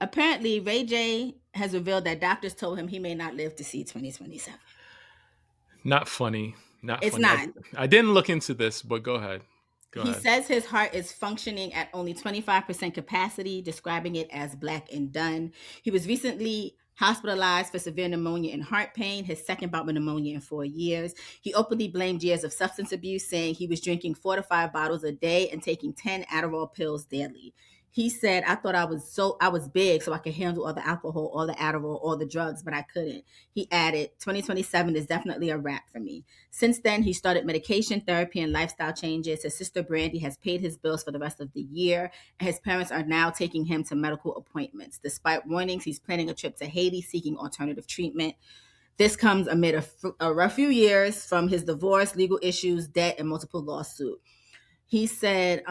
Apparently, Ray J has revealed that doctors told him he may not live to see 2027. Not funny. Not It's funny. not. I didn't look into this, but go ahead. Go He ahead. says his heart is functioning at only 25% capacity, describing it as black and done. He was recently hospitalized for severe pneumonia and heart pain, his second bout with pneumonia in 4 years. He openly blamed years of substance abuse, saying he was drinking 4 to 5 bottles a day and taking 10 Adderall pills daily. He said, I thought I was big so I could handle all the alcohol, all the Adderall, all the drugs, but I couldn't. He added, 2027 is definitely a wrap for me. Since then, he started medication, therapy, and lifestyle changes. His sister, Brandy, has paid his bills for the rest of the year, and his parents are now taking him to medical appointments. Despite warnings, he's planning a trip to Haiti seeking alternative treatment. This comes amid a rough few years from his divorce, legal issues, debt, and multiple lawsuits. He said,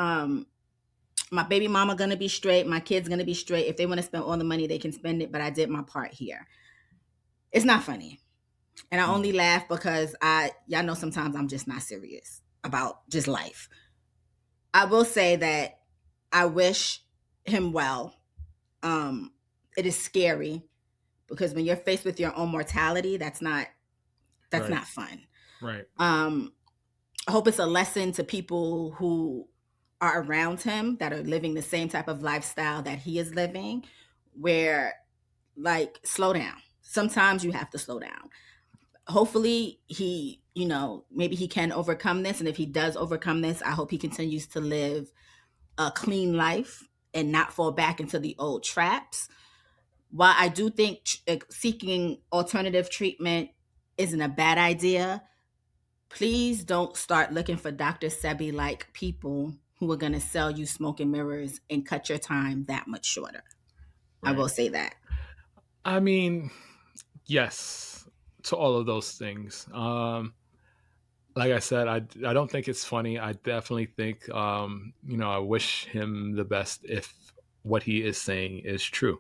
my baby mama gonna be straight, my kids gonna be straight. If they want to spend all the money, they can spend it, but I did my part here. It's not funny. And I only laugh because y'all know sometimes I'm just not serious about just life. I will say that I wish him well. It is scary because when you're faced with your own mortality, that's not Right. fun. Right. I hope it's a lesson to people who are around him that are living the same type of lifestyle that he is living, where, like, slow down. Sometimes you have to slow down. Hopefully he, maybe he can overcome this. And if he does overcome this, I hope he continues to live a clean life and not fall back into the old traps. While I do think seeking alternative treatment isn't a bad idea, please don't start looking for Dr. Sebi like people who are going to sell you smoke and mirrors and cut your time that much shorter. I Right. will say that. I mean, yes, to all of those things. Like I said, I don't think it's funny. I definitely think, I wish him the best if what he is saying is true.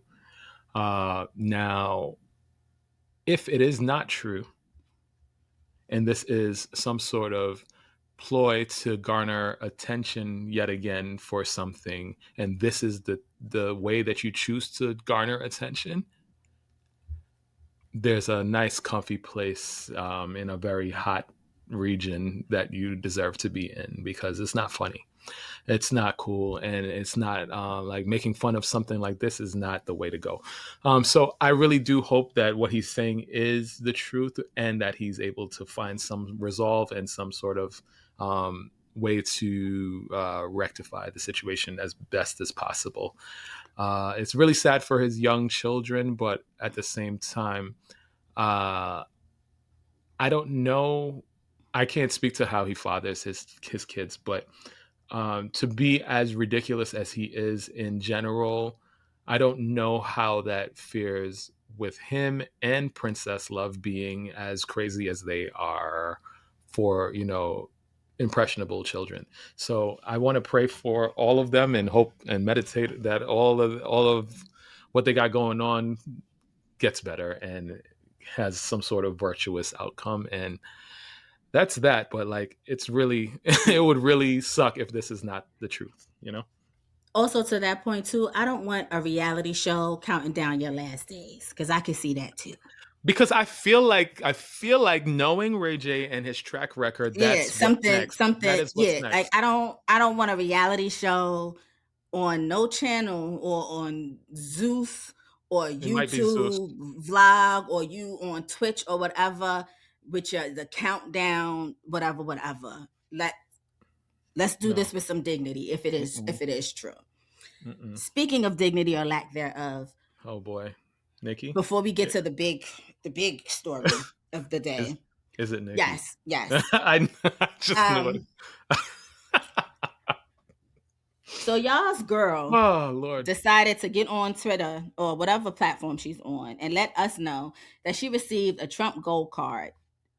Now, if it is not true, and this is some sort of ploy to garner attention yet again for something, and this is the way that you choose to garner attention, there's a nice comfy place in a very hot region that you deserve to be in, because it's not funny, it's not cool, and it's not like making fun of something like this is not the way to go. So I really do hope that what he's saying is the truth, and that he's able to find some resolve and some sort of way to rectify the situation as best as possible. It's really sad for his young children, but at the same time, uh, I don't know. I can't speak to how he fathers his kids, but to be as ridiculous as he is in general, I don't know how that fares with him and Princess Love being as crazy as they are for, impressionable children. So I want to pray for all of them and hope and meditate that all of what they got going on gets better and has some sort of virtuous outcome. And that's that. But like, it's really, it would really suck if this is not the truth. Also, to that point too, I don't want a reality show counting down your last days, because I can see that too. Because I feel like knowing Ray J and his track record, Yeah, that's what's next. That is what's Yeah, like, next. I don't want a reality show on no channel or on Zeus or It might be Zeus. YouTube vlog or you on Twitch or whatever with the countdown, whatever. Let's do No. this with some dignity if it is Mm-mm. if it is true. Mm-mm. Speaking of dignity or lack thereof, Oh boy, Nikki. before we get I- to the big story of the Is day. is it Nikki? Yes. I just knew it. Um so y'all's girl Oh Lord. decided to get on Twitter or whatever platform she's on and let us know that she received a Trump gold card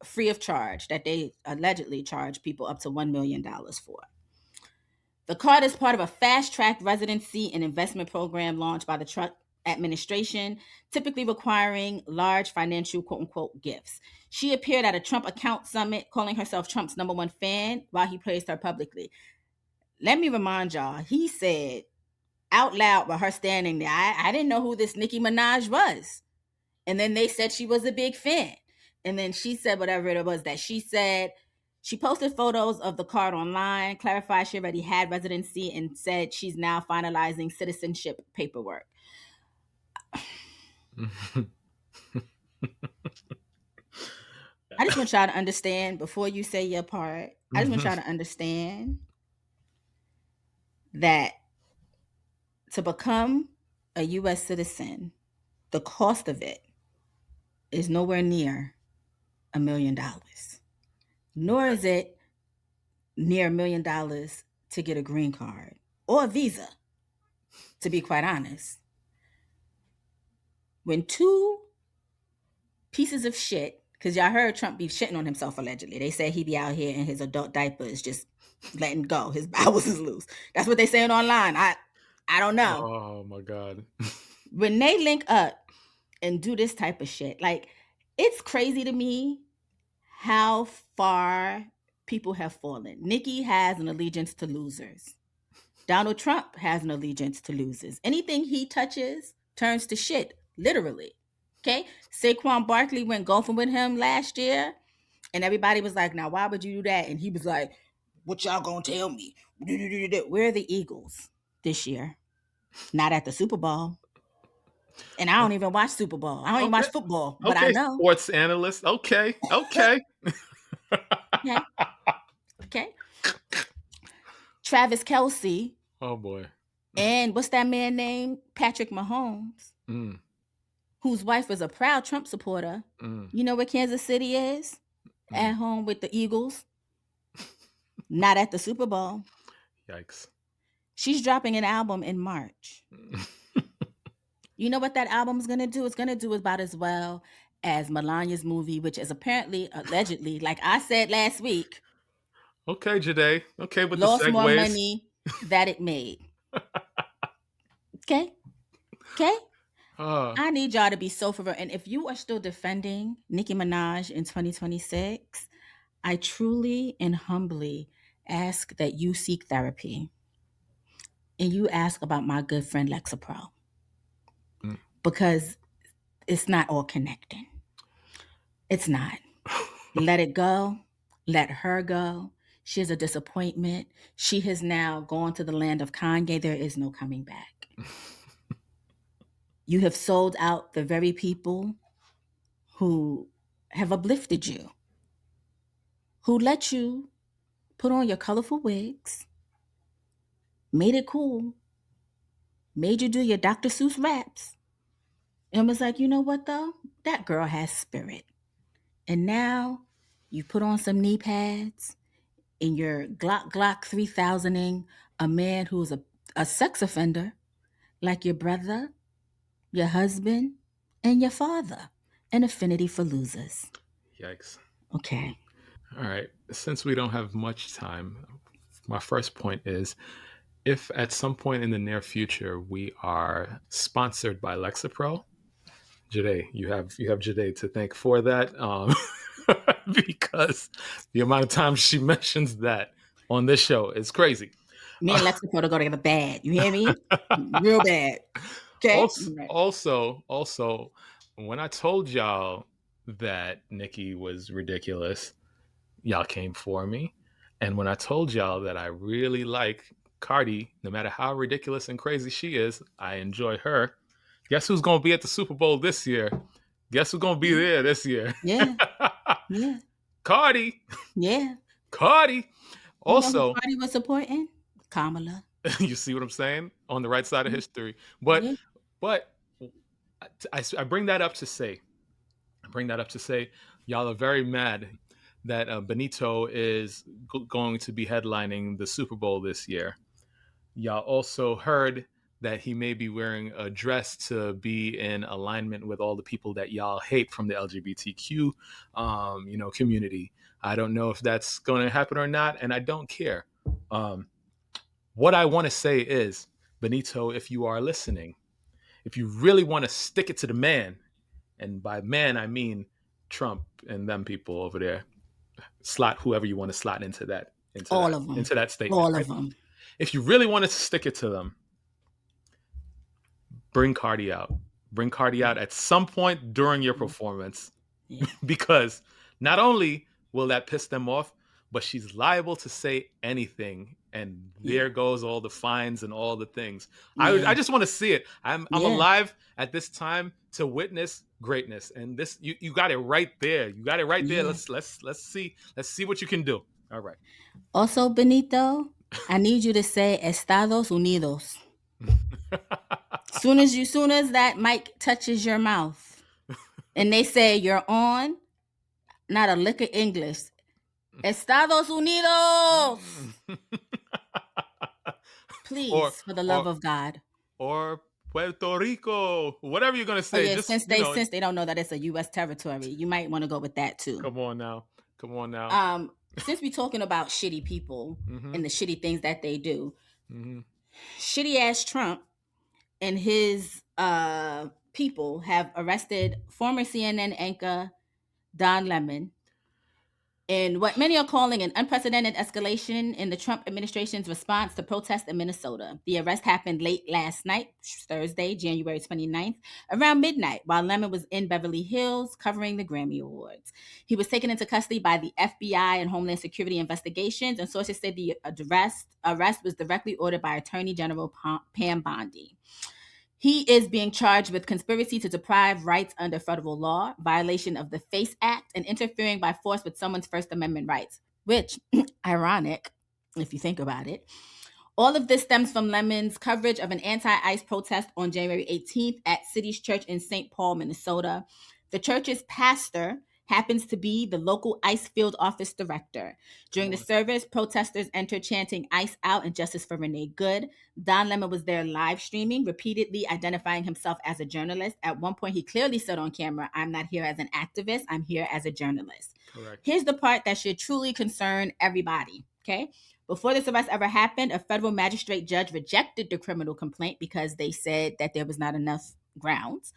free of charge that they allegedly charge people up to $1 million for. The card is part of a fast track residency and investment program launched by the Trump administration, typically requiring large financial quote unquote gifts. She appeared at a Trump account summit calling herself Trump's number one fan while he praised her publicly. Let me remind y'all, he said out loud by her standing there, I didn't know who this Nicki Minaj was. And then they said she was a big fan. And then she said whatever it was that she said. She posted photos of the card online, clarified she already had residency, and said she's now finalizing citizenship paperwork. I just want y'all to understand before you say your part, I just want y'all to understand that to become a U.S. citizen, the cost of it is nowhere near $1 million, nor is it near $1 million to get a green card or a visa, to be quite honest. When two pieces of shit, because y'all heard Trump be shitting on himself allegedly. They say he be out here in his adult diapers just letting go. His bowels is loose. That's what they saying online. I don't know. Oh my God. When they link up and do this type of shit, like, it's crazy to me how far people have fallen. Nicki has an allegiance to losers. Donald Trump has an allegiance to losers. Anything he touches turns to shit, literally. Okay? Saquon Barkley went golfing with him last year, and everybody was like, now why would you do that? And he was like, what y'all gonna tell me? Where are the Eagles this year? Not at the Super Bowl. And I don't even watch Super Bowl. I don't even Okay. watch football, but I Okay. know. Sports analyst. Okay. Okay. Okay. Okay. Travis Kelce Oh boy. and what's that man named? Patrick Mahomes, Mm, whose wife is a proud Trump supporter. mm, You know where Kansas City is? mm. At home with the Eagles, not at the Super Bowl. Yikes. She's dropping an album in March. You know what that album's gonna do? It's gonna do about as well as Melania's movie, which is apparently, allegedly, like I said last week, Okay, Joyhdae. Okay, with the lost more segues. money that it made. Okay? Okay? Uh, I need y'all to be so for real. And if you are still defending Nicki Minaj in 2026, I truly and humbly ask that you seek therapy and you ask about my good friend Lexapro mm. because it's not all connecting. It's not. Let it go. Let her go. She is a disappointment. She has now gone to the land of Kanye. There is no coming back. You have sold out the very people who have uplifted you, who let you put on your colorful wigs, made it cool, made you do your Dr. Seuss raps, and was like, you know what though? That girl has spirit. And now you put on some knee pads and you're Glock 3000ing a man who's a sex offender like your brother, your husband, and your father. An affinity for losers. Yikes. Okay. All right. Since we don't have much time, my first point is if at some point in the near future we are sponsored by Lexapro, Joyhdae, you have Joyhdae to thank for that, because the amount of times she mentions that on this show is crazy. Me and Lexapro to go together bad. You hear me? Real bad. Okay? Also, when I told y'all that Nicki was ridiculous, y'all came for me. And when I told y'all that I really like Cardi, no matter how ridiculous and crazy she is, I enjoy her. Guess who's going to be at the Super Bowl this year? Guess who's going to be there this year? Yeah. Yeah. Cardi. Yeah. Cardi. You know who Also, Cardi was supporting? Kamala. you see what I'm saying? On the right side of history. But Yeah. but I bring that up to say, y'all are very mad that Benito is going to be headlining the Super Bowl this year. Y'all also heard that he may be wearing a dress to be in alignment with all the people that y'all hate from the LGBTQ, community. I don't know if that's going to happen or not, and I don't care. What I want to say is, Benito, if you are listening, if you really want to stick it to the man, and by man I mean Trump and them people over there, slot whoever you want to slot into that All of them. statement, All right? of them. If you really wanted to stick it to them, bring Cardi out. Bring Cardi out at some point during your performance, Yeah. because not only will that piss them off, but she's liable to say anything, and Yeah. there goes all the fines and all the things. Yeah. I just want to see it. I'm Yeah. alive at this time to witness greatness, and this you got it right there. You got it right there. Yeah. Let's see what you can do. All right. Also, Benito, I need you to say Estados Unidos. Soon as that mic touches your mouth and they say you're on, not a lick of English. Estados Unidos. Please, or for the love or of God. or Puerto Rico, whatever you're gonna say. Yeah, Just since they don't know that it's a U.S. territory, you might want to go with that too. come on now. Since we're talking about shitty people Mm-hmm. and the shitty things that they do, Mm-hmm. shitty ass Trump and his people have arrested former CNN anchor Don Lemon in what many are calling an unprecedented escalation in the Trump administration's response to protests in Minnesota. The arrest happened late last night, Thursday, January 29th, around midnight, while Lemon was in Beverly Hills covering the Grammy Awards. He was taken into custody by the FBI and Homeland Security investigations, and sources said the arrest was directly ordered by Attorney General Pam Bondi. He is being charged with conspiracy to deprive rights under federal law, violation of the FACE Act, and interfering by force with someone's First Amendment rights, which, ironic, if you think about it. All of this stems from Lemon's coverage of an anti-ICE protest on January 18th at City's Church in St. Paul, Minnesota. The church's pastor happens to be the local ICE field office director. During the service, protesters entered chanting ICE out and justice for Renee Good. Don Lemon was there live streaming, repeatedly identifying himself as a journalist. At one point, he clearly said on camera, "I'm not here as an activist, I'm here as a journalist." Correct. Here's the part that should truly concern everybody, okay? Before this arrest ever happened, a federal magistrate judge rejected the criminal complaint because they said that there was not enough grounds.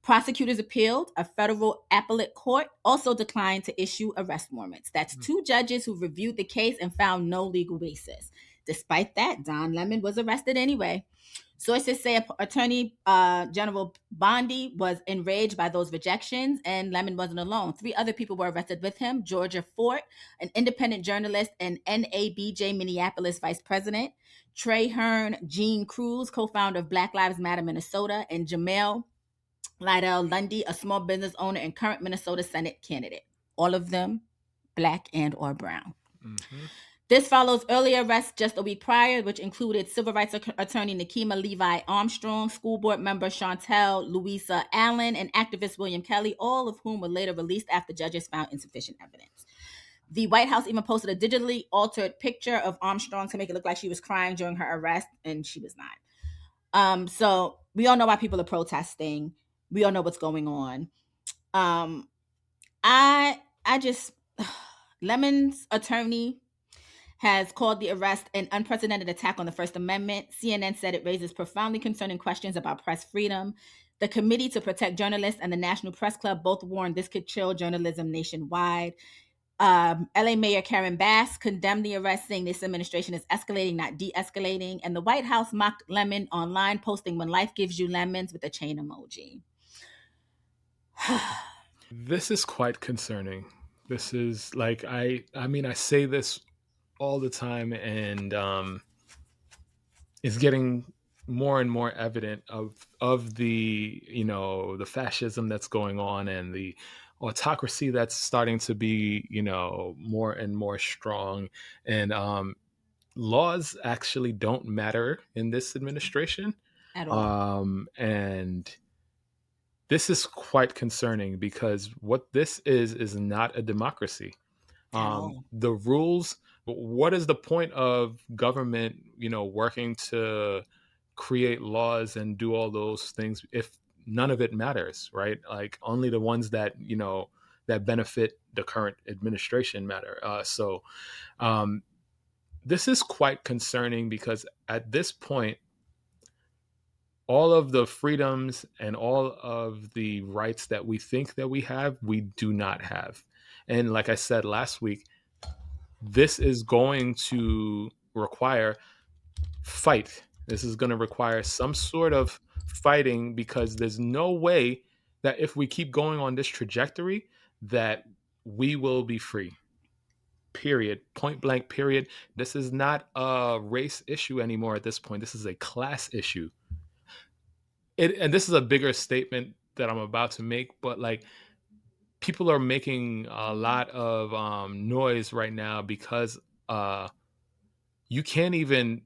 Prosecutors appealed. A federal appellate court also declined to issue arrest warrants. That's two judges who reviewed the case and found no legal basis. Despite that, Don Lemon was arrested anyway. Sources say Attorney General Bondi was enraged by those rejections, and Lemon wasn't alone. 3 other people were arrested with him: Georgia Fort, an independent journalist and NABJ Minneapolis vice president; Trey Hearn, Gene Cruz, co-founder of Black Lives Matter Minnesota; and Jamel Lydell Lundy, a small business owner and current Minnesota Senate candidate. All of them Black and or brown. Mm-hmm. This follows earlier arrests just a week prior, which included civil rights attorney Nikema Levi Armstrong, school board member Chantel Louisa Allen, and activist William Kelly, all of whom were later released after judges found insufficient evidence. The White House even posted a digitally altered picture of Armstrong to make it look like she was crying during her arrest, and she was not. So we all know why people are protesting. We all know what's going on. I just Lemon's attorney has called the arrest an unprecedented attack on the First Amendment. CNN said it raises profoundly concerning questions about press freedom. The Committee to Protect Journalists and the National Press Club both warned this could chill journalism nationwide. LA Mayor Karen Bass condemned the arrest, saying this administration is escalating, not de-escalating. And the White House mocked Lemon online, posting "When life gives you lemons" with a chain emoji. This is quite concerning. This is like I mean I say this all the time, and it's getting more and more evident of the the fascism that's going on and the autocracy that's starting to be more and more strong, and laws actually don't matter in this administration At all. and this is quite concerning because what this is not a democracy. At all. The rules, what is the point of government working to create laws and do all those things if none of it matters, right? Like only the ones that that benefit the current administration matter. So this is quite concerning because at this point all of the freedoms and all of the rights that we think that we do not have. And like I said last week, this is going to require fight. This is going to require some sort of fighting because there's no way that if we keep going on this trajectory that we will be free. Period. Point blank period. This is not a race issue anymore at this point. This is a class issue. And this is a bigger statement that I'm about to make, but like people are making a lot of noise right now because you can't even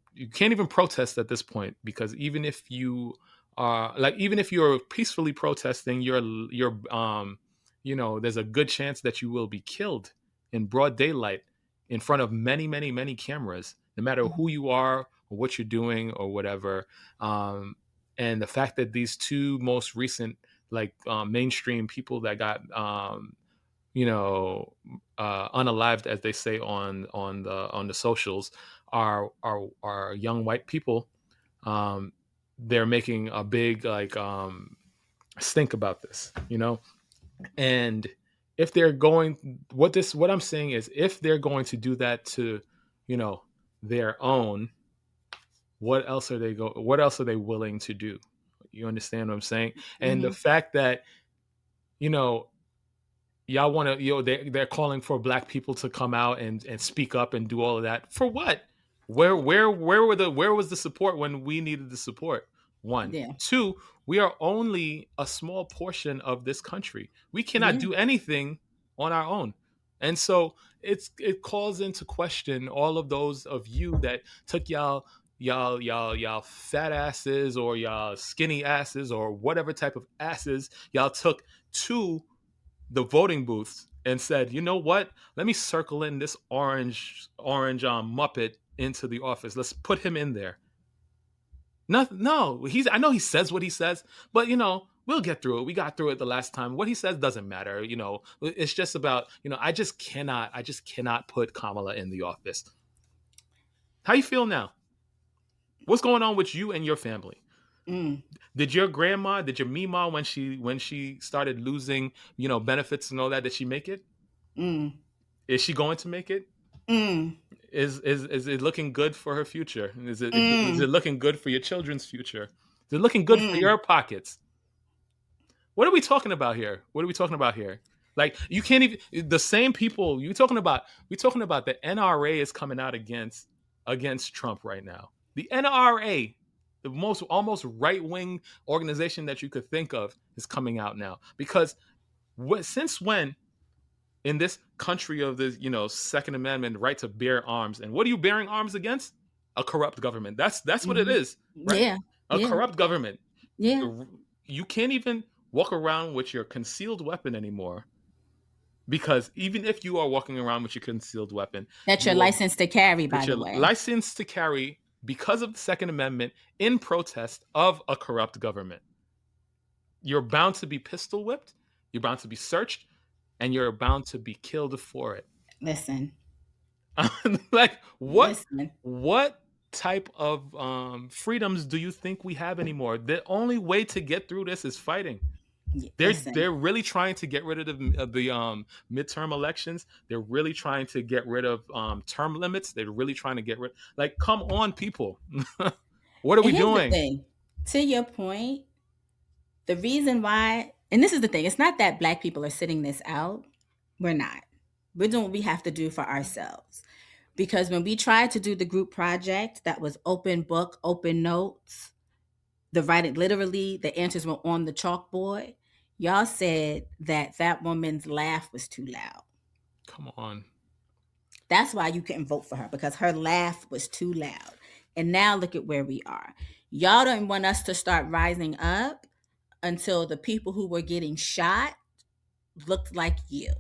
protest at this point because even if you are like even if you're peacefully protesting, there's a good chance that you will be killed in broad daylight in front of many many many cameras, no matter who you are or what you're doing or whatever. And the fact that these two most recent mainstream people that got you know unalived, as they say on the socials, are young white people. They're making a big stink about this, and if they're going, what I'm saying is, if they're going to do that to, you know, their own, what else are they willing to do? You understand what I'm saying? And the Mm-hmm. fact that, you know, y'all want to, they're calling for black people to come out and speak up and do all of that for what? Where was the support when we needed the support? One. Yeah. Two, we are only a small portion of this country. We cannot Yeah. do anything on our own. And so it calls into question all of those of you that took y'all fat asses or y'all skinny asses or whatever type of asses y'all took to the voting booths and said, you know what? Let me circle in this orange Muppet into the office. Let's put him in there. No, I know he says what he says, but we'll get through it. We got through it the last time. What he says doesn't matter. It's just about, I just cannot put Kamala in the office. How you feel now? What's going on with you and your family? Mm. Did your grandma, did your Mima, when she started losing, benefits and all that, did she make it? Mm. Is she going to make it? Mm. Is it looking good for her future? Is it Mm. looking good for your children's future? Is it looking good for Mm. your pockets? What are we talking about here? What are we talking about here? Like, you can't even, the same people we talking about the NRA is coming out against Trump right now. The NRA, the most almost right wing organization that you could think of, is coming out now because since when in this country of the Second Amendment right to bear arms, and what are you bearing arms against? A corrupt government. That's what it Mm-hmm. is, right? Yeah. A Yeah. corrupt government. Yeah. You can't even walk around with your concealed weapon anymore, because even if you are walking around with your concealed weapon, That's your you are license to carry, by that the you're way. licensed to carry because of the Second Amendment in protest of a corrupt government. You're bound to be pistol whipped, you're bound to be searched, and you're bound to be killed for it. Listen. Like, Listen. what type of freedoms do you think we have anymore? The only way to get through this is fighting. Listen. They're really trying to get rid of the midterm elections. They're really trying to get rid of term limits. They're really trying to get rid. Like, come on, people. What are And we here's the doing? thing. To your point, the reason why, and this is the thing, it's not that black people are sitting this out. We're not. We're doing what we have to do for ourselves. Because when we tried to do the group project that was open book, open notes, the writing, literally, the answers were on the chalkboard. Y'all said that that woman's laugh was too loud. Come on. That's why you couldn't vote for her, because her laugh was too loud. And now look at where we are. Y'all don't want us to start rising up until the people who were getting shot looked like you.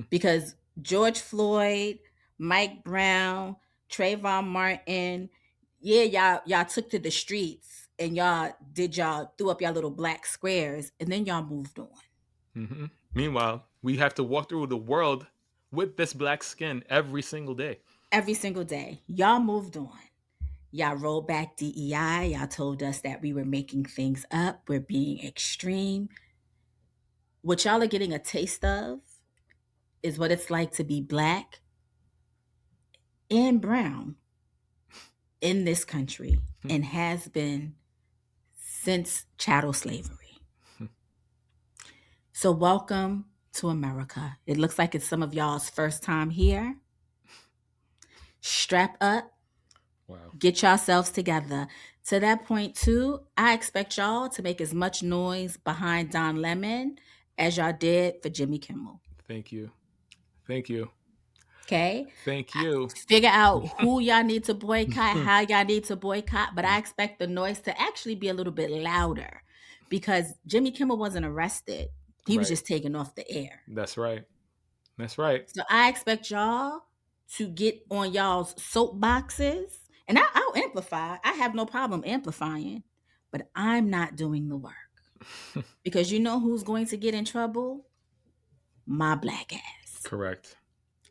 Because George Floyd, Mike Brown, Trayvon Martin, yeah, y'all took to the streets and y'all threw up y'all little black squares and then y'all moved on. Hmm. Meanwhile, we have to walk through the world with this black skin every single day. Every single day. Y'all moved on. Y'all rolled back DEI. Y'all told us that we were making things up. We're being extreme. What y'all are getting a taste of is what it's like to be black and brown in this country and has been since chattel slavery. So, welcome to America. It looks like it's some of y'all's first time here. Strap up, Wow. get yourselves together. To that point, too, I expect y'all to make as much noise behind Don Lemon as y'all did for Jimmy Kimmel. Thank you. Thank you. Okay? Thank you. Figure out who y'all need to boycott, how y'all need to boycott, but I expect the noise to actually be a little bit louder because Jimmy Kimmel wasn't arrested. He was Right. just taken off the air. That's right. That's right. So I expect y'all to get on y'all's soapboxes. And I'll amplify. I have no problem amplifying, but I'm not doing the work. Because you know who's going to get in trouble? My black ass. Correct.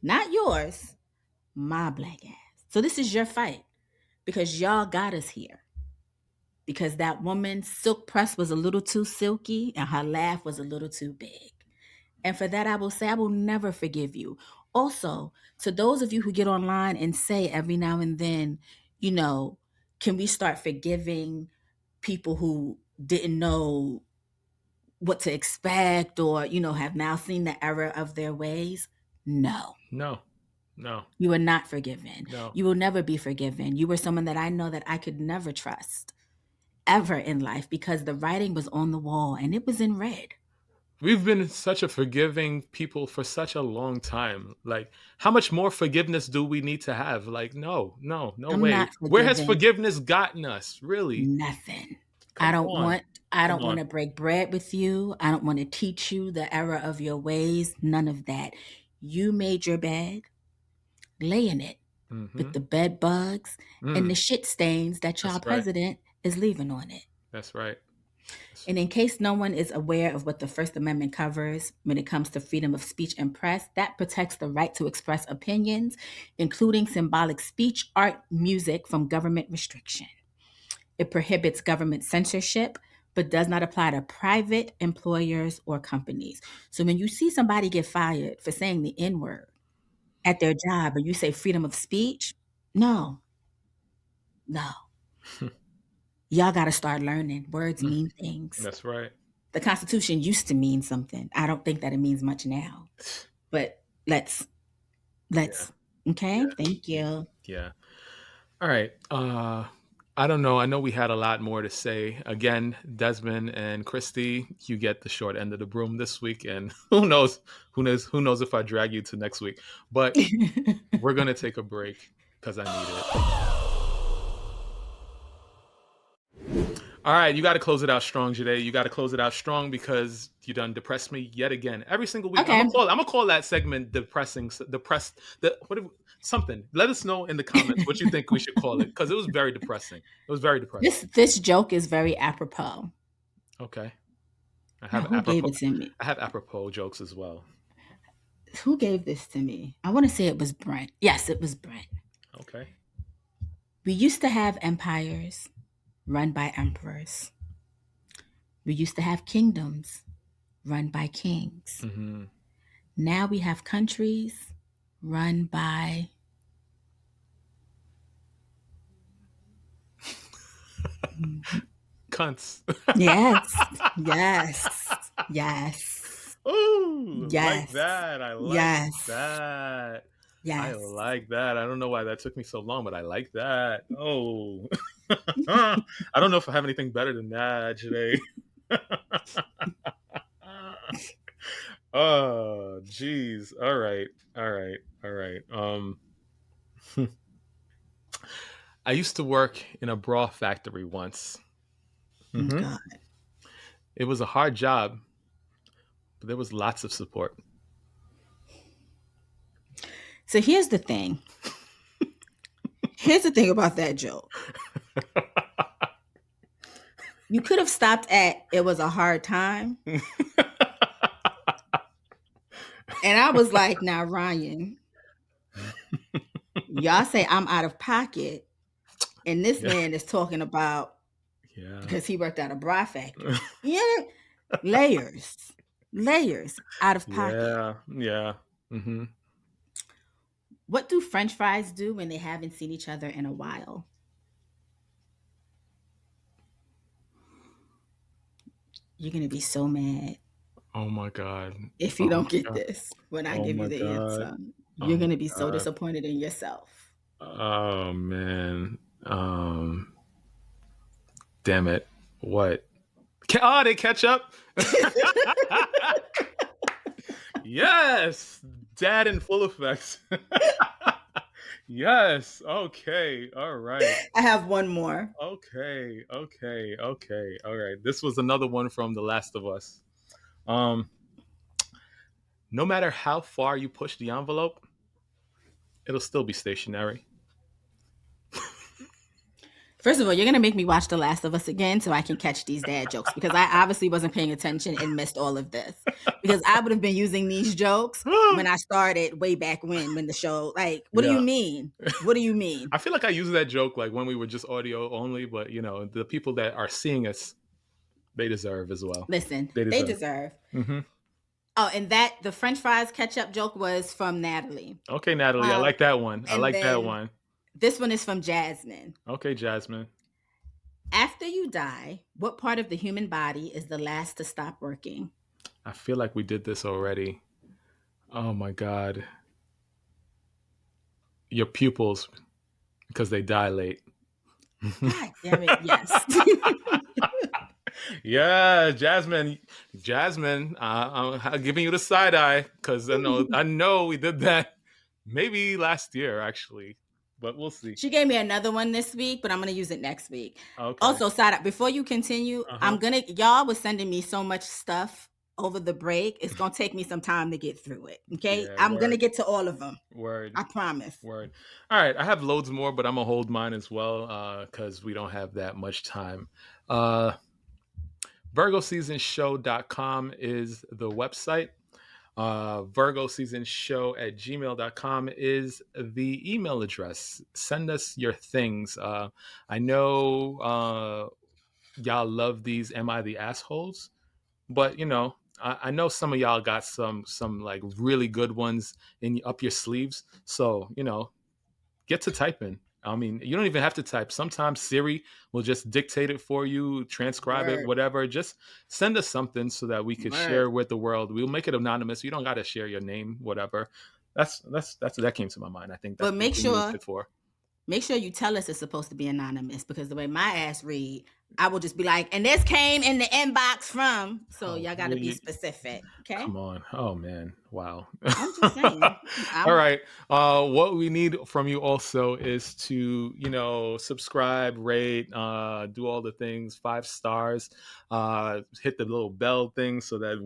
Not yours, my black ass. So this is your fight because y'all got us here. because that woman's silk press was a little too silky and her laugh was a little too big. And for that, I will say, I will never forgive you. Also, to those of you who get online and say every now and then, you know, can we start forgiving people who didn't know what to expect or, you know, have now seen the error of their ways? No. No, no, You are not forgiven. no. You will never be forgiven. You were someone that I know that I could never trust ever in life because the writing was on the wall and it was in red. We've been such a forgiving people for such a long time. Like, how much more forgiveness do we need to have? Like, no, no, no I'm way. not Where has forgiving forgiveness gotten us? Really? nothing. I Come don't on. want I Come don't want on. to break bread with you. I don't want to teach you the error of your ways. None of that. You made your bed, lay in it Mm-hmm. with the bed bugs and Mm, the shit stains that y'all that's right. president is leaving on it. That's right. That's And in case no one is aware of what the First Amendment covers when it comes to freedom of speech and press, that protects the right to express opinions, including symbolic speech, art, music, from government restriction. It prohibits government censorship, but does not apply to private employers or companies. So when you see somebody get fired for saying the N word at their job, or you say freedom of speech, no, no. Y'all got to start learning. Words Mm, mean things. that's right. The Constitution used to mean something. I don't think that it means much now. But let's Yeah. okay. Yeah. Thank you. Yeah. All right. I don't know. I know we had a lot more to say. Again, Desmond and Christy, you get the short end of the broom this week, and who knows? Who knows if I drag you to next week? But we're gonna take a break because I need it. All right, you got to close it out strong today. You got to close it out strong because you done depressed me yet again. Every single week, Okay. I'm gonna call that segment depressing, depressed. Something. Let us know in the comments what you think we should call it because it was very depressing. It was very depressing. This joke is very apropos. Okay, I Now, have who gave apropos. it to me? I have apropos jokes as well. Who gave this to me? I want to say it was Brent. Yes, it was Brent. Okay. We used to have empires run by emperors. We used to have kingdoms run by kings. Mm-hmm. Now we have countries run by Cunts. yes, yes, yes, Ooh, like yes, that. I like yes, that. I yes. like that. I don't know why that took me so long, but I like that. Oh, I don't know if I have anything better than that today. Oh, geez. All right. All right. All right. I used to work in a bra factory once. Oh, Hmm. God. It was a hard job, but there was lots of support. So here's the thing. Here's the thing about that joke. You could have stopped at it was a hard time. And I was like, now, Ryan, y'all say I'm out of pocket. And this Yeah. man is talking about Yeah. because he worked at a bra factory. Yeah. Layers. Layers out of pocket. Yeah. Yeah. Hmm. What do French fries do when they haven't seen each other in a while? You're going to be so mad Oh my god. if you Oh don't my get god. this when I Oh give you my the god. answer. Oh You're my going to be so god. disappointed in yourself. Oh man. Damn it. What? Oh, they catch up. Yes. Dad in full effect. Yes. Okay. All right. I have one more. Okay. Okay. Okay. All right. This was another one from The Last of Us. Um, no matter how far you push the envelope, it'll still be stationary. First of all, you're going to make me watch The Last of Us again so I can catch these dad jokes, because I obviously wasn't paying attention and missed all of this. Because I would have been using these jokes when I started way back when the show, like, what do Yeah. you mean? What do you mean? I feel like I used that joke like when we were just audio only, but you know, the people that are seeing us, they deserve as well. Listen, They they deserve. deserve. Oh, and the French fries ketchup joke was from Natalie. Okay, Natalie, I like that one. I And like that then one. this one is from Jasmine. Okay, Jasmine. After you die, what part of the human body is the last to stop working? I feel like we did this already. Oh my God. Your pupils, because they dilate. God damn it, yes. Yeah, Jasmine, I'm giving you the side eye because I know we did that maybe last year actually, but we'll see. She gave me another one this week, but I'm gonna use it next week. Okay. Also, side up, before you continue, y'all was sending me so much stuff over the break. It's gonna take me some time to get through it. Okay, Yeah, I'm gonna get to all of them. Word. I promise. Word. All right, I have loads more, but I'm gonna hold mine as well because we don't have that much time. VirgoSeasonShow.com is the website. VirgoSeasonShow@gmail.com is the email address. Send us your things. I know y'all love these Am I the Assholes? But you know, I know some of y'all got some like really good ones up your sleeves. So, you know, get to typing. I mean, you don't even have to type. Sometimes Siri will just dictate it for you, transcribe it, whatever. Just send us something so that we could share with the world. We'll make it anonymous. You don't got to share your name, whatever. That came to my mind. I think that's what we used it for. Make sure you tell us it's supposed to be anonymous, because the way my ass read, I will just be like, and this came in the inbox from. So y'all got to be specific. Okay. Come on. Oh man. Wow. I'm just saying. All right. What we need from you also is to, you know, subscribe, rate, do all the things, 5 stars, hit the little bell thing so that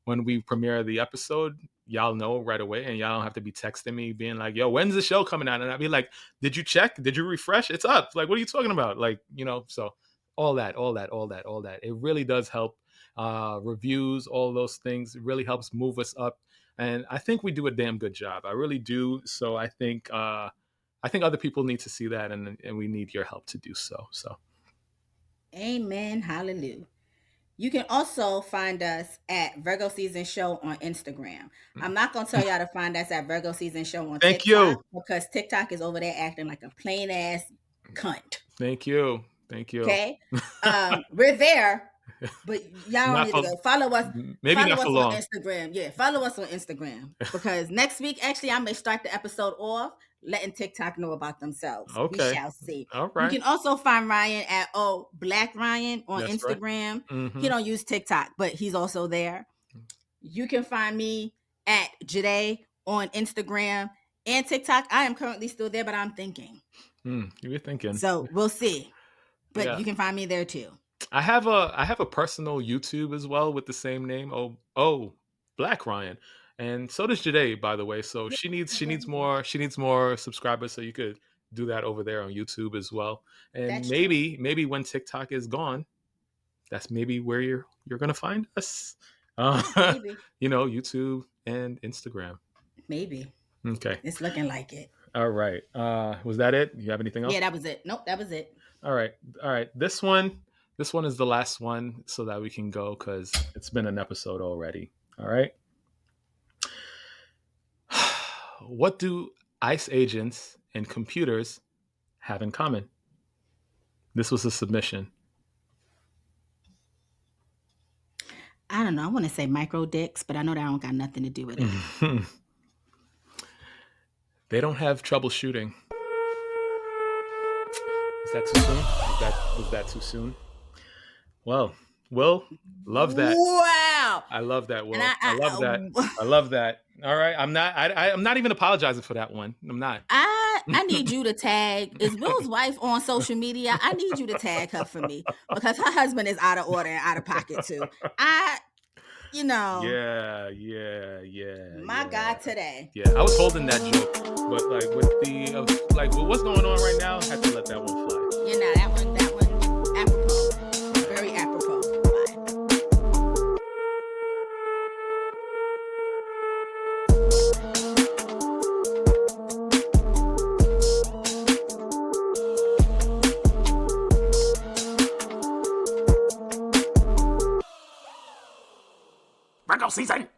when we premiere the episode, y'all know right away, and y'all don't have to be texting me being like, yo, when's the show coming out? And I'd be like, did you check? Did you refresh? It's up. Like, what are you talking about? Like, you know, so all that. It really does help. Reviews, all those things. It really helps move us up. And I think we do a damn good job. I really do. So I think other people need to see that, and we need your help to do so. So amen. Hallelujah. You can also find us at Virgo Season Show on Instagram. I'm not going to tell y'all to find us at Virgo Season Show on TikTok, because TikTok is over there acting like a plain ass cunt. Thank you. Okay. We're there, but y'all don't need to go. Follow us. Follow us on Instagram. Yeah, follow us on Instagram, because next week, actually, I may start the episode off letting TikTok know about themselves. Okay. We shall see. All right. You can also find Ryan at Black Ryan on Instagram. Right. He don't use TikTok, but he's also there. You can find me at Joyhdae on Instagram and TikTok. I am currently still there, but I'm thinking. You're thinking. So we'll see. But you can find me there too. I have a personal YouTube as well with the same name. Black Ryan. And so does Joyhdae, by the way. So she needs more subscribers, so you could do that over there on YouTube as well. And that's maybe when TikTok is gone, that's maybe where you're gonna find us. You know, YouTube and Instagram. Maybe. Okay. It's looking like it. All right. Was that it? You have anything else? Yeah, that was it. Nope, that was it. All right. This one is the last one, so that we can go, because it's been an episode already. All right. What do ICE agents and computers have in common? This was a submission. I don't know. I want to say micro dicks, but I know that don't got nothing to do with it. They don't have troubleshooting. Is that too soon? Was that too soon? Well, Will, love that. Wow. I love that, Will. I love that. I love that. All right. I'm not even apologizing for that one. I'm not. I need you to tag. Is Will's wife on social media? I need you to tag her for me, because her husband is out of order and out of pocket too. you know, my God, today. Yeah, I was holding that joke, but like with with what's going on right now, I had to let that one fly. You know, that one, apropos, very apropos. Virgo season.